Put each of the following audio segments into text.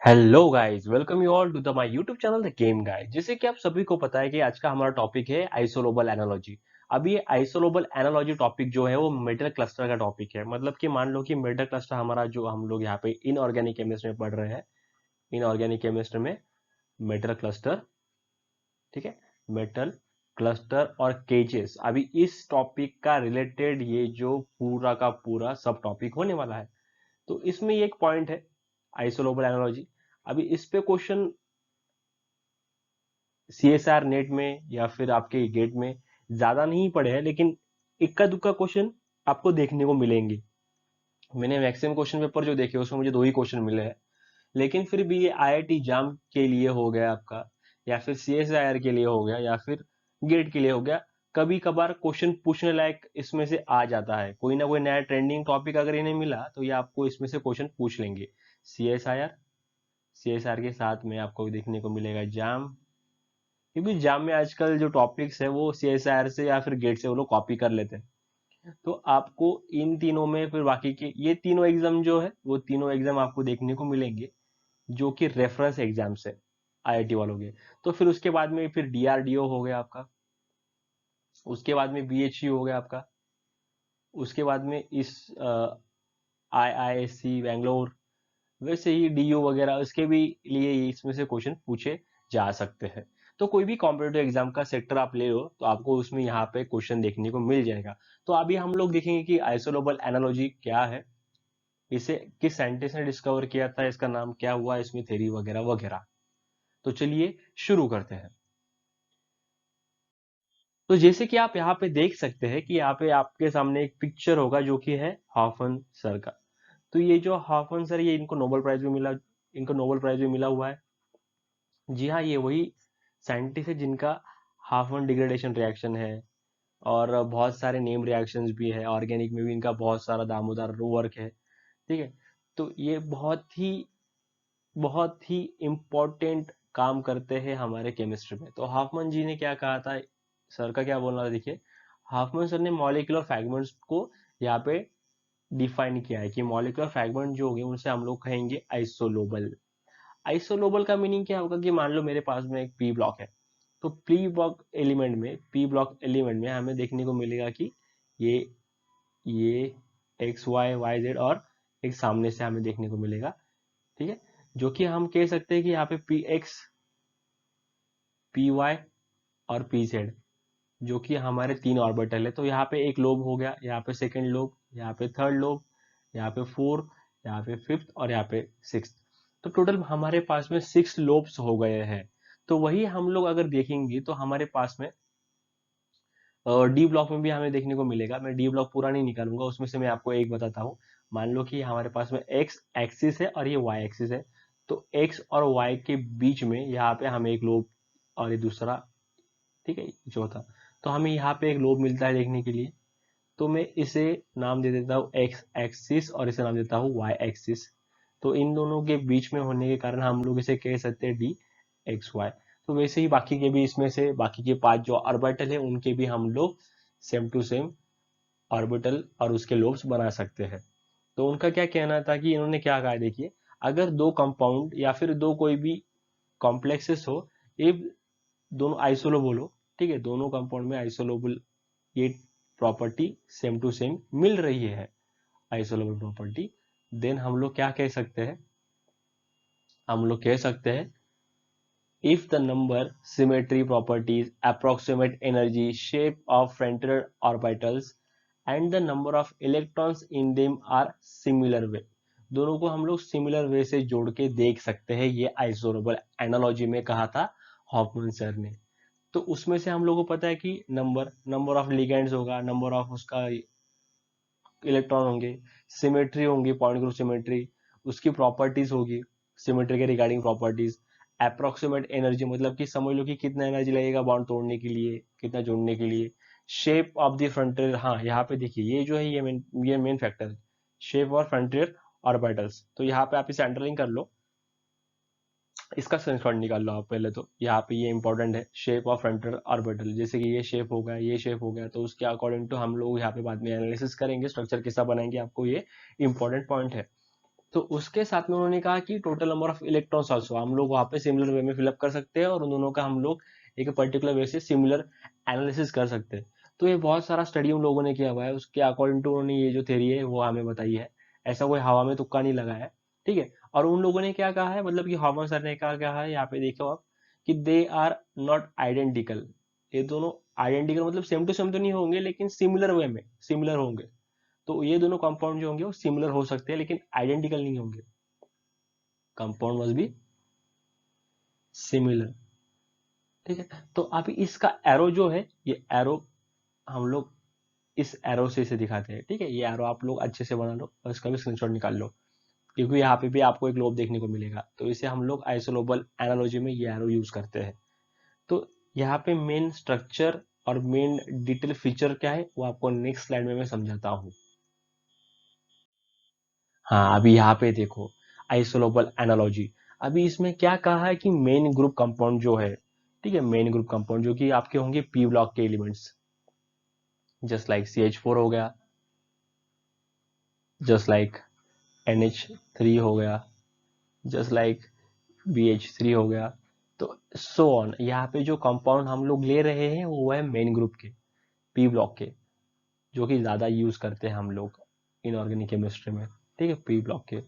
Hello guys, welcome you all to the my YouTube channel the game guys. जैसे कि आप सभी को पता है कि आज का हमारा टॉपिक है आइसोलोबल एनालॉजी। अब ये आइसोलोबल एनालॉजी टॉपिक जो है वो मेटल क्लस्टर का टॉपिक है। मतलब कि मान लो कि मेटल क्लस्टर हमारा जो हम लोग यहाँ पे इनऑर्गेनिक केमिस्ट्री में पढ़ रहे हैं, इनऑर्गेनिक केमिस्ट्री में मेटल क्लस्टर, ठीक है, मेटल क्लस्टर और केजेस। अभी इस टॉपिक का रिलेटेड ये जो पूरा का पूरा सब टॉपिक होने वाला है। तो इसमें ये एक पॉइंट है आइसोलोबल एनालॉजी। अभी इस पे क्वेश्चन सीएसआर नेट में या फिर आपके गेट में ज्यादा नहीं पड़े हैं, लेकिन इक्का दुक्का क्वेश्चन आपको देखने को मिलेंगे। मैंने मैक्सिमम क्वेश्चन पेपर जो देखे उसमें मुझे दो ही क्वेश्चन मिले हैं, लेकिन फिर भी ये आईआईटी जाम के लिए हो गया आपका, या फिर सीएसआईआर के लिए हो गया, या फिर गेट के लिए हो गया, कभी कभार क्वेश्चन पूछने लायक इसमें से आ जाता है। कोई ना कोई नया ट्रेंडिंग टॉपिक अगर इन्हें मिला तो ये आपको इसमें से क्वेश्चन पूछ लेंगे। सीएसआईआर, सीएसआर के साथ में आपको देखने को मिलेगा जाम, क्योंकि जाम में आजकल जो टॉपिक्स है वो सीएसआर से या फिर गेट से वो लोग कॉपी कर लेते हैं। तो आपको इन तीनों में फिर बाकी के ये तीनों एग्जाम जो है वो तीनों एग्जाम आपको देखने को मिलेंगे, जो कि रेफरेंस एग्जाम्स है आईआईटी वालों के। तो फिर उसके बाद में फिर डीआरडीओ हो गया आपका, उसके बाद में बीएचयू हो गया आपका, उसके बाद में इस आईआईएससी बैंगलोर, वैसे ही डीयू वगैरह उसके भी लिए इसमें से क्वेश्चन पूछे जा सकते हैं। तो कोई भी कॉम्पिटेटिव एग्जाम का सेक्टर आप ले लो तो आपको उसमें यहाँ पे क्वेश्चन देखने को मिल जाएगा। तो अभी हम लोग देखेंगे कि आइसोलोबल एनालॉजी क्या है, इसे किस साइंटिस्ट ने डिस्कवर किया था, इसका नाम क्या हुआ, इसमें थ्योरी वगैरह वगैरह। तो चलिए शुरू करते हैं। तो जैसे कि आप यहाँ पे देख सकते हैं कि यहाँ पे आपके सामने एक पिक्चर होगा जो कि है हॉफन सर का। तो ये जो हॉफन सर, ये इनको नोबेल प्राइज भी मिला, इनको नोबेल प्राइज भी मिला हुआ है। जी हाँ, ये वही साइंटिस्ट है जिनका हाफमैन डिग्रेडेशन रिएक्शन है, और बहुत सारे नेम रिएक्शंस भी है। ऑर्गेनिक में भी इनका बहुत सारा दामोदर वर्क है, ठीक है। तो ये बहुत ही इम्पोर्टेंट काम करते हैं हमारे केमिस्ट्री में। तो हाफमैन जी ने क्या कहा था, सर का क्या बोलना था, देखिए। हाफमैन सर ने मॉलिक्यूलर फ्रैगमेंट्स को यहाँ पे डिफाइन किया है कि मॉलिक्यूलर फ्रैगमेंट जो होंगे उनसे हम लोग कहेंगे आइसोलोबल। आइसोलोबल का मीनिंग क्या होगा कि मान लो मेरे पास में एक पी ब्लॉक है, तो पी ब्लॉक एलिमेंट में हमें देखने को मिलेगा कि ये ये एक्स वाई वाई जेड, और एक सामने से हमें देखने को मिलेगा, ठीक है। जो कि हम कह सकते हैं कि यहाँ पे पी एक्स, पी वाई और पी जेड, जो कि हमारे तीन ऑर्बिटल है। तो यहाँ पे एक लोब हो गया, यहाँ पे सेकंड लोब, यहाँ पे थर्ड लोब, यहाँ पे फोर्थ, यहाँ पे फिफ्थ और यहाँ पे सिक्स। तो टोटल हमारे पास में सिक्स लोब्स हो गए हैं। तो वही हम लोग अगर देखेंगे तो हमारे पास में डी ब्लॉक में भी हमें देखने को मिलेगा। मैं डी ब्लॉक पूरा नहीं निकालूंगा, उसमें से मैं आपको एक बताता हूँ। मान लो कि हमारे पास में एक्स एक्सिस है और ये वाई एक्सिस है। तो एक्स और वाई के बीच में यहाँ पे हमें एक लोब, और ये दूसरा, ठीक है, चौथा। तो हमें यहाँ पे एक लोब मिलता है देखने के लिए। तो मैं इसे नाम दे देता हूँ एक्स एक्सिस और इसे नाम देता हूँ वाई एक्सिस। तो इन दोनों के बीच में होने के कारण हम लोग इसे कह सकते हैं डी एक्स वाई। तो वैसे ही बाकी के भी, इसमें से बाकी के पांच जो ऑर्बिटल है उनके भी हम लोग सेम टू सेम ऑर्बिटल और उसके लोब्स बना सकते हैं। तो उनका क्या कहना था कि इन्होंने क्या कहा, देखिए, अगर दो कंपाउंड या फिर दो कोई भी कॉम्प्लेक्सेस हो, ये दोनों आइसोलोबल हो, ठीक है, दोनों कंपाउंड में आइसोलोबल ये प्रॉपर्टी सेम टू सेम मिल रही है, आइसोलेबल प्रॉपर्टी, देन हम लोग क्या कह सकते हैं, हम लोग कह सकते हैं if the number, symmetry properties, approximate energy, shape of frontier orbitals and the number of electrons in them are similar way, दोनों को हम लोग सिमिलर वे से जोड़ के देख सकते हैं। ये आइसोलेबल एनालॉजी में कहा था हॉफमैन सर ने। तो उसमें से हम लोगों को पता है कि नंबर नंबर ऑफ लिगेंड्स होगा, नंबर ऑफ उसका इलेक्ट्रॉन होंगे, सिमेट्री होंगी, पॉइंट ग्रुप सिमेट्री, उसकी प्रॉपर्टीज होगी, सिमेट्री के रिगार्डिंग प्रॉपर्टीज, अप्रोक्सीमेट एनर्जी, मतलब कि समझ लो कि कितना एनर्जी लगेगा बॉन्ड तोड़ने के लिए, कितना जोड़ने के लिए, शेप ऑफ द फ्रंटियर। हाँ, यहाँ पे देखिए ये जो है ये मेन फैक्टर है, शेप और फ्रंटियर ऑर्बिटल्स। तो यहाँ पे आप इसे अंडरलाइन कर लो, इसका स्क्रीनशॉट निकाल लो आप पहले। तो यहाँ पे ये इंपॉर्टेंट है, शेप ऑफ फ्रंटियर ऑर्बिटल, जैसे कि ये शेप हो गया, ये शेप हो गया, तो उसके अकॉर्डिंग टू हम लोग यहाँ पे बाद में एनालिसिस करेंगे, स्ट्रक्चर कैसा बनाएंगे, आपको ये इंपॉर्टेंट पॉइंट है। तो उसके साथ में उन्होंने कहा कि total number of electrons also हम लोग वहां पे सिमिलर वे में फिलअप कर सकते हैं और उन दोनों का हम लोग एक पर्टिकुलर वे से सिमिलर एनालिसिस कर सकते हैं। तो ये बहुत सारा स्टडी उन लोगों ने किया हुआ है, उसके अकॉर्डिंग टू उन्होंने ये जो थ्योरी है वो हमें बताई है। ऐसा कोई हवा में तुक्का नहीं लगा है, ठीक है। और उन लोगों ने क्या कहा है, मतलब कि हॉफमैन सर ने क्या कहा है, यहाँ पे देखो आप कि दे आर नॉट आइडेंटिकल। ये दोनों आइडेंटिकल मतलब सेम टू सेम तो नहीं होंगे, लेकिन सिमिलर वे में सिमिलर होंगे। तो ये दोनों कंपाउंड जो होंगे वो सिमिलर हो सकते हैं, लेकिन आइडेंटिकल नहीं होंगे। कंपाउंड मस्ट बी सिमिलर, ठीक है। तो अभी इसका एरो जो है, ये एरो हम लोग इस एरो से इसे दिखाते हैं, ठीक है। ये एरो आप लोग अच्छे से बना लो और इसका भी स्क्रीनशॉट निकाल लो, क्योंकि यहाँ पे भी आपको एक ग्लोब देखने को मिलेगा। तो इसे हम लोग आइसोलोबल एनालॉजी में ये एरो यूज करते हैं। तो यहाँ पे मेन स्ट्रक्चर और मेन डिटेल फीचर क्या है वो आपको नेक्स्ट स्लाइड में मैं समझाता हूँ। हाँ, अभी यहाँ पे देखो आइसोलोबल एनालॉजी। अभी इसमें क्या कहा है कि मेन ग्रुप कंपाउंड जो है, ठीक है, मेन ग्रुप कंपाउंड जो कि आपके होंगे पी ब्लॉक के एलिमेंट्स, जस्ट लाइक CH4 हो गया, जस्ट लाइक NH3 हो गया, जस्ट लाइक BH3 हो गया। तो सो ऑन, यहाँ पे जो कंपाउंड हम लोग ले रहे हैं वो है मेन ग्रुप के, पी ब्लॉक के, जो कि ज्यादा यूज करते हैं हम लोग इनऑर्गेनिक केमिस्ट्री में, ठीक है, पी ब्लॉक के।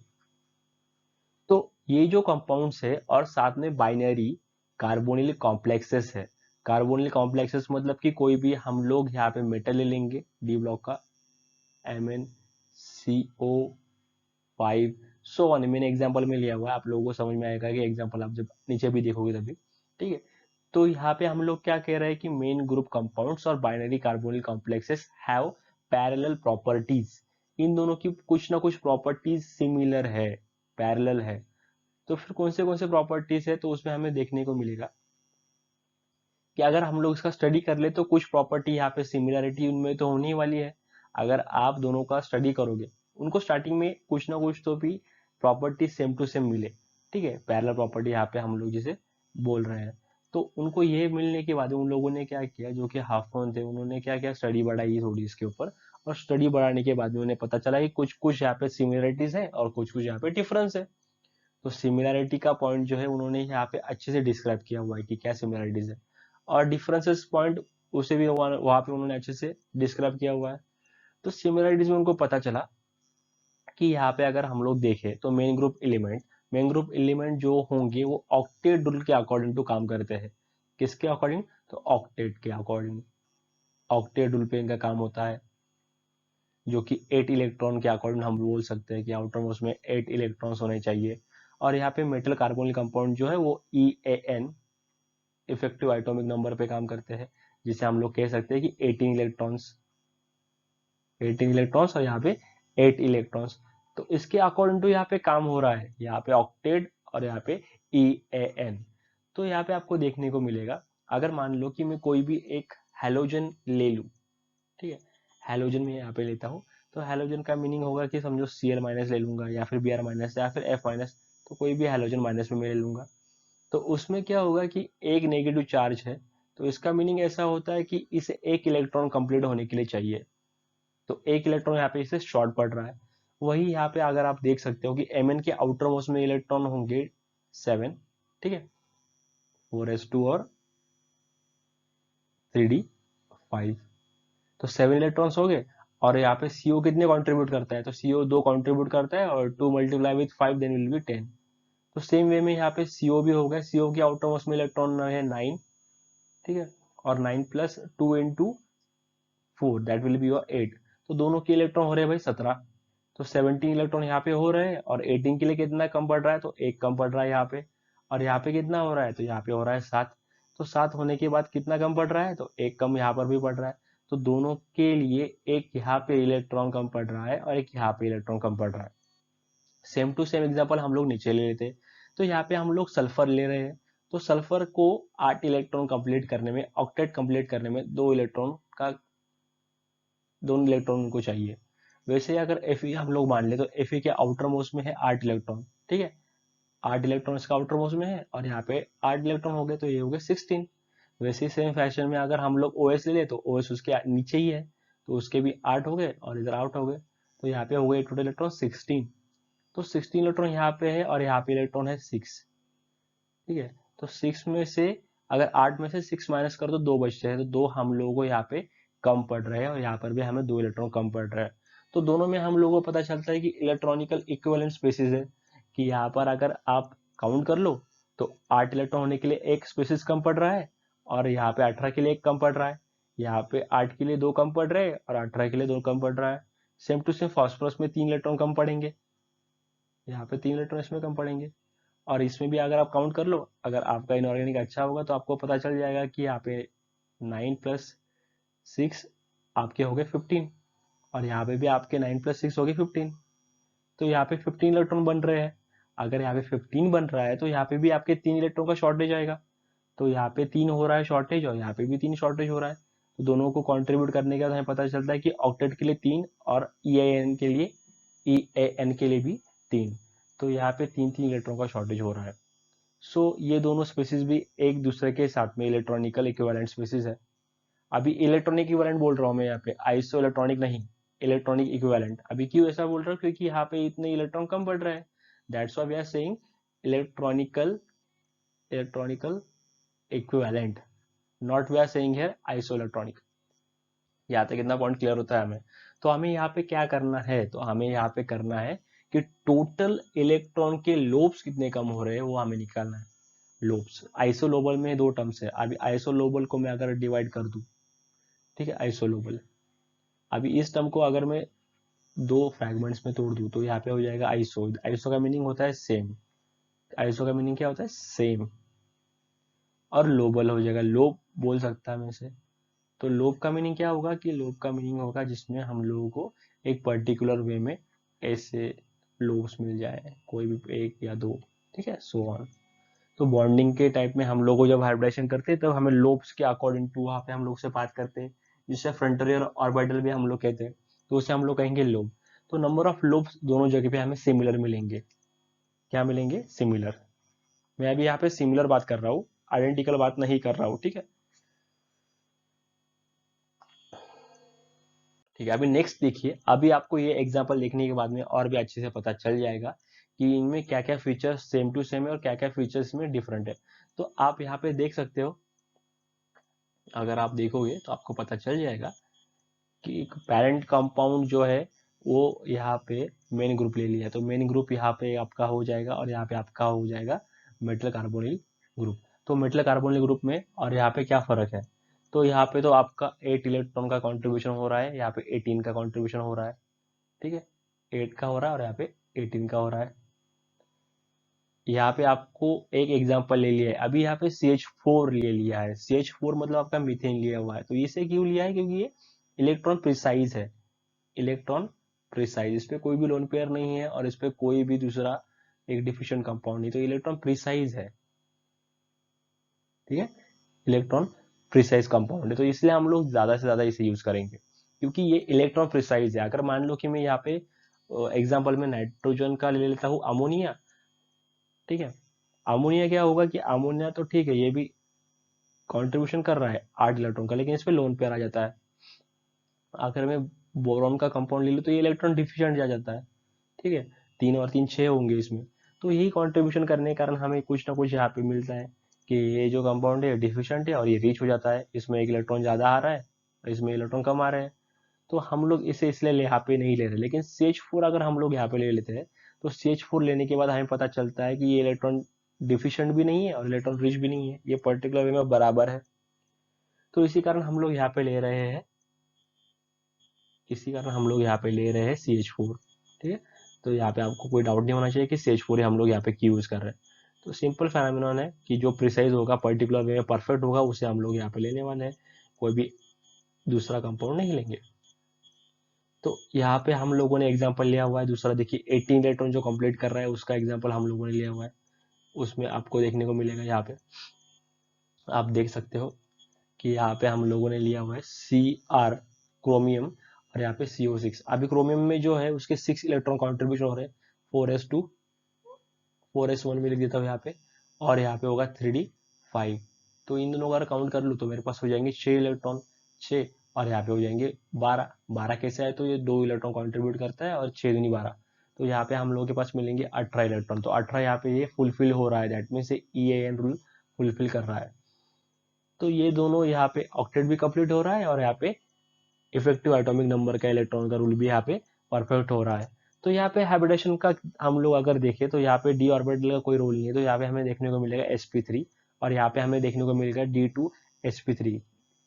तो ये जो कंपाउंड्स है और साथ में बाइनरी कार्बोनिल कॉम्प्लेक्सेस है। कार्बोनिल कॉम्प्लेक्सेस मतलब कि कोई भी हम लोग यहाँ पे मेटल ले लेंगे डी ब्लॉक का, MnCO5, सो ऑन। मैंने एग्जांपल में लिया हुआ है, आप लोगों को समझ में आएगा कि एग्जांपल आप जब नीचे भी देखोगे तभी, ठीक है। तो यहाँ पे हम लोग क्या कह रहे हैं कि मेन ग्रुप कंपाउंड्स और binary carbonyl complexes have parallel properties. इन दोनों की कुछ ना कुछ प्रॉपर्टीज सिमिलर है, पैरेलल है। तो फिर कौन से प्रॉपर्टीज है, तो उसमें हमें देखने को मिलेगा कि अगर हम लोग इसका स्टडी कर ले तो कुछ प्रॉपर्टी यहाँ पे सिमिलरिटी उनमें तो होने ही वाली है। अगर आप दोनों का स्टडी करोगे, उनको स्टार्टिंग में कुछ ना कुछ तो भी प्रॉपर्टी सेम टू सेम मिले, ठीक है, पैरेलल प्रॉपर्टी यहाँ पे हम लोग जिसे बोल रहे हैं। तो उनको ये मिलने के बाद उन लोगों ने क्या किया, जो कि हाफमैन थे, उन्होंने क्या किया, स्टडी बढ़ाई थोड़ी इसके ऊपर। और स्टडी बढ़ाने के बाद में उन्हें पता चला कि कुछ कुछ यहाँ पे सिमिलरिटीज है और कुछ कुछ यहाँ पे डिफरेंस है। तो सिमिलैरिटी का पॉइंट जो है उन्होंने यहाँ पे अच्छे से डिस्क्राइब किया हुआ है कि क्या सिमिलैरिटीज है, और डिफरेंसेस पॉइंट उसे भी वहां पे उन्होंने अच्छे से डिस्क्राइब किया हुआ है। तो सिमिलैरिटीज में उनको पता चला कि यहाँ पे अगर हम लोग देखें तो मेन ग्रुप एलिमेंट जो होंगे वो ऑक्टेट रूल के अकॉर्डिंग टू काम करते हैं। किसके अकॉर्डिंग, तो ऑक्टेट के अकॉर्डिंग। ऑक्टेट रूल पे इनका काम होता है, जो कि 8 इलेक्ट्रॉन के अकॉर्डिंग हम बोल सकते हैं कि आउटर मोस्ट में 8 इलेक्ट्रॉन्स होने चाहिए। और यहाँ पे मेटल कार्बोनिल कंपाउंड जो है वो EAN, इफेक्टिव एटॉमिक नंबर पे काम करते हैं, जिसे हम लोग कह सकते हैं कि 18 इलेक्ट्रॉन्स और यहाँ पे 8 इलेक्ट्रॉन्स। तो इसके अकॉर्डिंग टू यहाँ पे काम हो रहा है, यहाँ पे ऑक्टेट और यहाँ पे EAN। तो यहाँ पे आपको देखने को मिलेगा, अगर मान लो कि मैं कोई भी एक हेलोजन ले लूं, ठीक है, हेलोजन में यहाँ पे लेता हूँ। तो हेलोजन का मीनिंग होगा कि समझो Cl- ले लूंगा या फिर Br- या फिर F-, तो कोई भी हेलोजन माइनस में मैं ले लूंगा। तो उसमें क्या होगा कि एक नेगेटिव चार्ज है, तो इसका मीनिंग ऐसा होता है कि इसे एक इलेक्ट्रॉन कंप्लीट होने के लिए चाहिए। तो एक इलेक्ट्रॉन यहाँ पे इसे शॉर्ट पड़ रहा है। वही यहाँ पे अगर आप देख सकते हो कि Mn के आउटर मोस्ट में इलेक्ट्रॉन होंगे 7, ठीक है, 4s2 और 3d5। तो 7 इलेक्ट्रॉन्स हो गए। और यहाँ पे CO कितने कंट्रीब्यूट करता है, तो CO 2 कंट्रीब्यूट करता है, और 2 multiply with 5 then will be 10। तो सेम वे में यहाँ पे CO भी हो गया। CO के आउटर मोस्ट में इलेक्ट्रॉन है 9, ठीक है, और 9 plus 2 into 4 that will be your 8। तो दोनों के इलेक्ट्रॉन हो रहे हैं भाई 17। तो 17 इलेक्ट्रॉन यहाँ पे हो रहे हैं, और 18 के लिए कितना कम पड़ रहा है, तो एक कम पड़ रहा है यहाँ पे। और यहाँ पे कितना हो रहा है, तो यहाँ पे हो रहा है 7। तो 7 होने के बाद कितना कम पड़ रहा है, तो एक कम यहाँ पर भी पड़ रहा है। तो दोनों के लिए एक यहाँ पे इलेक्ट्रॉन कम पड़ रहा है और एक यहाँ पे इलेक्ट्रॉन कम पड़ रहा है। सेम टू सेम एग्जाम्पल हम लोग नीचे ले लेते हैं। तो यहाँ पे हम लोग सल्फर ले रहे हैं। तो सल्फर को 8 इलेक्ट्रॉन कंप्लीट करने में, ऑक्टेट कंप्लीट करने में दोनों इलेक्ट्रॉन उनको चाहिए। वैसे अगर Fe हम लोग मान ले तो Fe के आउटर मोस्ट में है 8 इलेक्ट्रॉन, ठीक है, 8 इलेक्ट्रॉन इसका आउटर मोस्ट में है, और यहाँ पे 8 इलेक्ट्रॉन हो गए, तो ये हो गए 16। वैसे ही सेम फैशन में अगर हम लोग OS ले ले तो OS उसके नीचे ही है, तो उसके भी 8 हो गए और इधर 8 हो गए। तो यहाँ पे हो गए टोटल इलेक्ट्रॉन 16। तो 16 इलेक्ट्रॉन यहाँ पे है और यहाँ पे इलेक्ट्रॉन है 6, ठीक है। तो 6 में से अगर 8 में से 6 माइनस कर दो 2 बचते हैं, तो 2 हम लोगों को यहाँ पे कम पड़ रहे हैं और यहाँ पर भी हमें 2 इलेक्ट्रॉन कम पड़ रहे हैं। तो दोनों में हम लोगों को पता चलता है कि इलेक्ट्रॉनिकल इक्विवेलेंट स्पेसिस है, कि यहाँ पर अगर आप काउंट कर लो तो 8 इलेक्ट्रॉन होने के लिए एक स्पेसिस कम पड़ रहा है और यहाँ पे 18 के लिए एक कम पड़ रहा है, यहाँ पे 8 के लिए 2 कम पड़ रहे हैं और 18 के लिए 2 कम पड़ रहा है। सेम टू सेम फास्फोरस में 3 इलेक्ट्रॉन कम पड़ेंगे, यहाँ पे 3 इलेक्ट्रॉन इसमें कम पड़ेंगे। और इसमें भी अगर आप काउंट कर लो, अगर आपका इनऑर्गेनिक अच्छा होगा तो आपको पता चल जाएगा कि यहाँ पे 9 प्लस 6 आपके हो गए 15 और यहाँ पे भी आपके 9 प्लस 6 हो गए 15। तो यहाँ पे 15 इलेक्ट्रॉन बन रहे हैं। अगर यहाँ पे 15 बन रहा है तो यहाँ पे भी आपके 3 इलेक्ट्रॉन का शॉर्टेज आएगा। तो यहाँ पे 3 हो रहा है शॉर्टेज और यहाँ पे भी 3 शॉर्टेज हो रहा है। तो दोनों को कंट्रीब्यूट करने के बाद हमें पता चलता है कि ऑक्टेट के लिए 3 और EAN के लिए भी 3। तो यहाँ पे 3 इलेक्ट्रॉन का शॉर्टेज हो रहा है। सो ये दोनों स्पेसिस भी एक दूसरे के साथ में इलेक्ट्रॉनिकल इक्विवेलेंट स्पेसिस है। अभी इलेक्ट्रॉनिक इक्विवेलेंट बोल रहा हूँ मैं यहाँ पे, आइसो इलेक्ट्रॉनिक नहीं, इलेक्ट्रॉनिक इक्विवेलेंट। अभी क्यों ऐसा बोल रहा हूँ, क्योंकि यहाँ पे इतने इलेक्ट्रॉन कम पड़ रहे हैं, that's why we are saying electronical equivalent, not we are saying here iso electronic. यहाँ तक कितना पॉइंट क्लियर होता है हमें। तो हमें यहाँ पे क्या करना है, तो हमें यहाँ पे करना है कि टोटल इलेक्ट्रॉन के लोब्स कितने कम हो रहे हैं वो हमें निकालना है। लोब्स, आइसोलोबल में 2 टर्म्स है। अभी आइसोलोबल को मैं अगर डिवाइड कर दूं, ठीक है, आइसोलोबल, अभी इस टर्म को अगर मैं 2 फ्रैगमेंट्स में तोड़ दूं तो यहाँ पे हो जाएगा आइसो। आइसो का मीनिंग होता है सेम, आइसो का मीनिंग क्या होता है, सेम। और लोबल हो जाएगा, लोब बोल सकता है मैं इसे। तो लोब का मीनिंग क्या होगा, कि लोब का मीनिंग होगा जिसमें हम लोगों को एक पर्टिकुलर वे में ऐसे लोब्स मिल जाए, कोई भी 1 या 2, ठीक है, सो ऑन। तो बॉन्डिंग के टाइप में हम लोग को जब हाइब्रिडेशन करते हैं तब हमें लोब्स के अकॉर्डिंग टू वहाँ पे हम लोग से बात करते हैं, जिससे फ्रंटरी और ऑर्बिटल भी हम लोग कहते हैं, तो उसे हम लोग कहेंगे लोब। तो नंबर ऑफ लोब्स दोनों जगह पे हमें सिमिलर मिलेंगे। क्या मिलेंगे, सिमिलर। मैं अभी यहाँ पे सिमिलर बात कर रहा हूँ, आइडेंटिकल बात नहीं कर रहा हूँ, ठीक है। ठीक है, अभी नेक्स्ट देखिए। अभी आपको ये एग्जांपल देखने के बाद में और भी अच्छे से पता चल जाएगा कि इनमें क्या क्या फीचर्स सेम टू सेम है और क्या क्या फीचर्स में डिफरेंट है। तो आप यहाँ पे देख सकते हो, अगर आप देखोगे तो आपको पता चल जाएगा कि एक पेरेंट कंपाउंड जो है वो यहाँ पे मेन ग्रुप ले लिया है। तो मेन ग्रुप यहाँ पे आपका हो जाएगा और यहाँ पे आपका हो जाएगा मेटल कार्बोनिल ग्रुप। तो मेटल कार्बोनिल ग्रुप में और यहाँ पे क्या फर्क है, तो यहाँ पे तो आपका 8 इलेक्ट्रॉन का कंट्रीब्यूशन हो रहा है, यहाँ पे 18 का कंट्रीब्यूशन हो रहा है, ठीक है, 8 का हो रहा है और यहाँ पे 18 का हो रहा है। यहाँ पे आपको एक एग्जांपल ले लिया है, अभी यहाँ पे CH4 ले लिया है। CH4 मतलब आपका मीथेन लिया हुआ है। तो इसे क्यों लिया है, क्योंकि ये इलेक्ट्रॉन प्रिसाइज है, इलेक्ट्रॉन प्रिसाइज, इस पे कोई भी लोन पेयर नहीं है और इस पे कोई भी दूसरा एक डिफिशिएंट कंपाउंड नहीं, तो इलेक्ट्रॉन प्रिसाइज है, ठीक है, इलेक्ट्रॉन प्रिसाइज कंपाउंड है। तो इसलिए हम लोग ज्यादा से ज्यादा इसे यूज करेंगे, क्योंकि ये इलेक्ट्रॉन प्रिसाइज है। अगर मान लो कि मैं यहाँ पे एग्जाम्पल में नाइट्रोजन का ले लेता हूँ अमोनिया, ठीक है, अमोनिया क्या होगा कि अमोनिया तो ठीक है, ये भी कंट्रीब्यूशन कर रहा है 8 इलेक्ट्रॉन का, लेकिन इस पे लोन पेयर आ जाता है। अगर मैं बोरॉन का कंपाउंड ले लूँ तो ये इलेक्ट्रॉन डिफिशिएंट आ जाता है, ठीक है, 3 और 3 6 होंगे इसमें। तो यही कंट्रीब्यूशन करने के कारण हमें कुछ ना कुछ यहाँ पे मिलता है कि ये जो कंपाउंड है डिफिशिएंट है और ये रिच हो जाता है, इसमें एक इलेक्ट्रॉन ज्यादा आ रहा है और इसमें इलेक्ट्रॉन कम आ रहे हैं। तो हम लोग इसे इसलिए यहाँ पे नहीं ले रहे, लेकिन CH4 अगर हम लोग यहाँ पे ले लेते हैं तो CH4 लेने के बाद हमें पता चलता है कि ये इलेक्ट्रॉन डिफिशिएंट भी नहीं है और इलेक्ट्रॉन रिच भी नहीं है, ये पर्टिकुलर वे में बराबर है। तो इसी कारण हम लोग यहाँ पे ले रहे हैं, इसी कारण हम लोग यहाँ पे ले रहे हैं CH4, ठीक है। तो यहाँ पे आपको कोई डाउट नहीं होना चाहिए कि CH4 हम लोग यहाँ पे क्यों यूज कर रहे हैं। तो सिंपल फेनोमेनन है कि जो प्रिसाइज होगा, पर्टिकुलर वे में परफेक्ट होगा, उसे हम लोग यहाँ पे लेने वाले हैं, कोई भी दूसरा कंपाउंड नहीं लेंगे। तो यहाँ पे हम लोगों ने एग्जांपल लिया हुआ है दूसरा, देखिए 18 इलेक्ट्रॉन जो कंप्लीट कर रहा है उसका एग्जांपल हम लोगों ने लिया हुआ है। उसमें आपको देखने को मिलेगा, यहाँ पे आप देख सकते हो कि यहाँ पे हम लोगों ने लिया हुआ है Cr, क्रोमियम, और यहाँ पे CO6। अभी क्रोमियम में जो है उसके 6 इलेक्ट्रॉन कॉन्ट्रीब्यूशन हो रहे हैं, 4s2 4s1 में लिख देता हूँ यहाँ पे, और यहाँ पे होगा 3d5। तो इन दोनों का अगर काउंट कर लूँ तो मेरे पास हो जाएंगे 6 इलेक्ट्रॉन, 6, और यहाँ पे हो जाएंगे 12। 12 कैसे आए, तो ये 2 इलेक्ट्रॉन कंट्रीब्यूट करता है और 6 दूनी 12, तो यहाँ पे हम लोगों के पास मिलेंगे 18 इलेक्ट्रॉन। तो 18 यहाँ पे ये फुलफिल हो रहा है, that means EAN rule fulfil कर रहा है। तो ये दोनों यहाँ पे ऑक्टेट भी कंप्लीट हो रहा है और यहाँ पे इफेक्टिव एटॉमिक नंबर का इलेक्ट्रॉन का रूल भी यहाँ पे परफेक्ट हो रहा है। तो यहाँ पे हैबिटेशन का हम लोग अगर देखें तो यहाँ पे डी ऑर्बिटल का कोई रोल नहीं है, तो यहाँ पे हमें देखने को मिलेगा sp3 और यहाँ पे हमें देखने को मिलेगा d2sp3।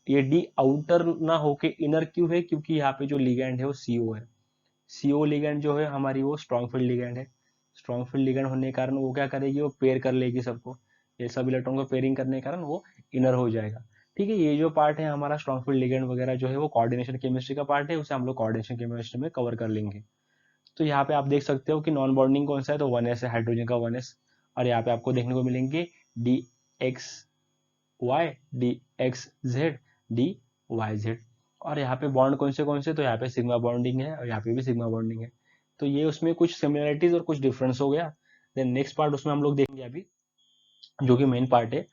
ये डी आउटर ना होके इनर क्यों है, क्योंकि यहाँ पे जो लिगैंड है वो CO है। CO लिगैंड जो है हमारी वो स्ट्रॉन्ग फील्ड लिगैंड है। स्ट्रॉन्ग फील्ड लिगैंड होने के कारण वो क्या करेगी, वो पेयर कर लेगी सबको, ये सब इलेक्ट्रॉन को पेयरिंग करने के कारण वो इनर हो जाएगा। ठीक है, ये जो पार्ट है हमारा स्ट्रॉन्ग फील्ड लिगैंड वगैरह जो है वो कोऑर्डिनेशन केमिस्ट्री का पार्ट है, उसे हम लोग कोऑर्डिनेशन केमिस्ट्री में कवर कर लेंगे। तो यहाँ पे आप देख सकते हो कि नॉन बॉन्डिंग कौन सा है, तो 1s है, हाइड्रोजन का 1s। और यहाँ पे आपको देखने को मिलेंगे DXY, DXZ, DYZ। और यहाँ पे बॉन्ड कौन से, तो यहाँ पे सिग्मा बॉन्डिंग है और यहाँ पे भी सिग्मा बॉन्डिंग है। तो ये उसमें कुछ सिमिलरिटीज और कुछ डिफरेंस हो गया। देन नेक्स्ट पार्ट उसमें हम लोग देखेंगे अभी, जो कि मेन पार्ट है,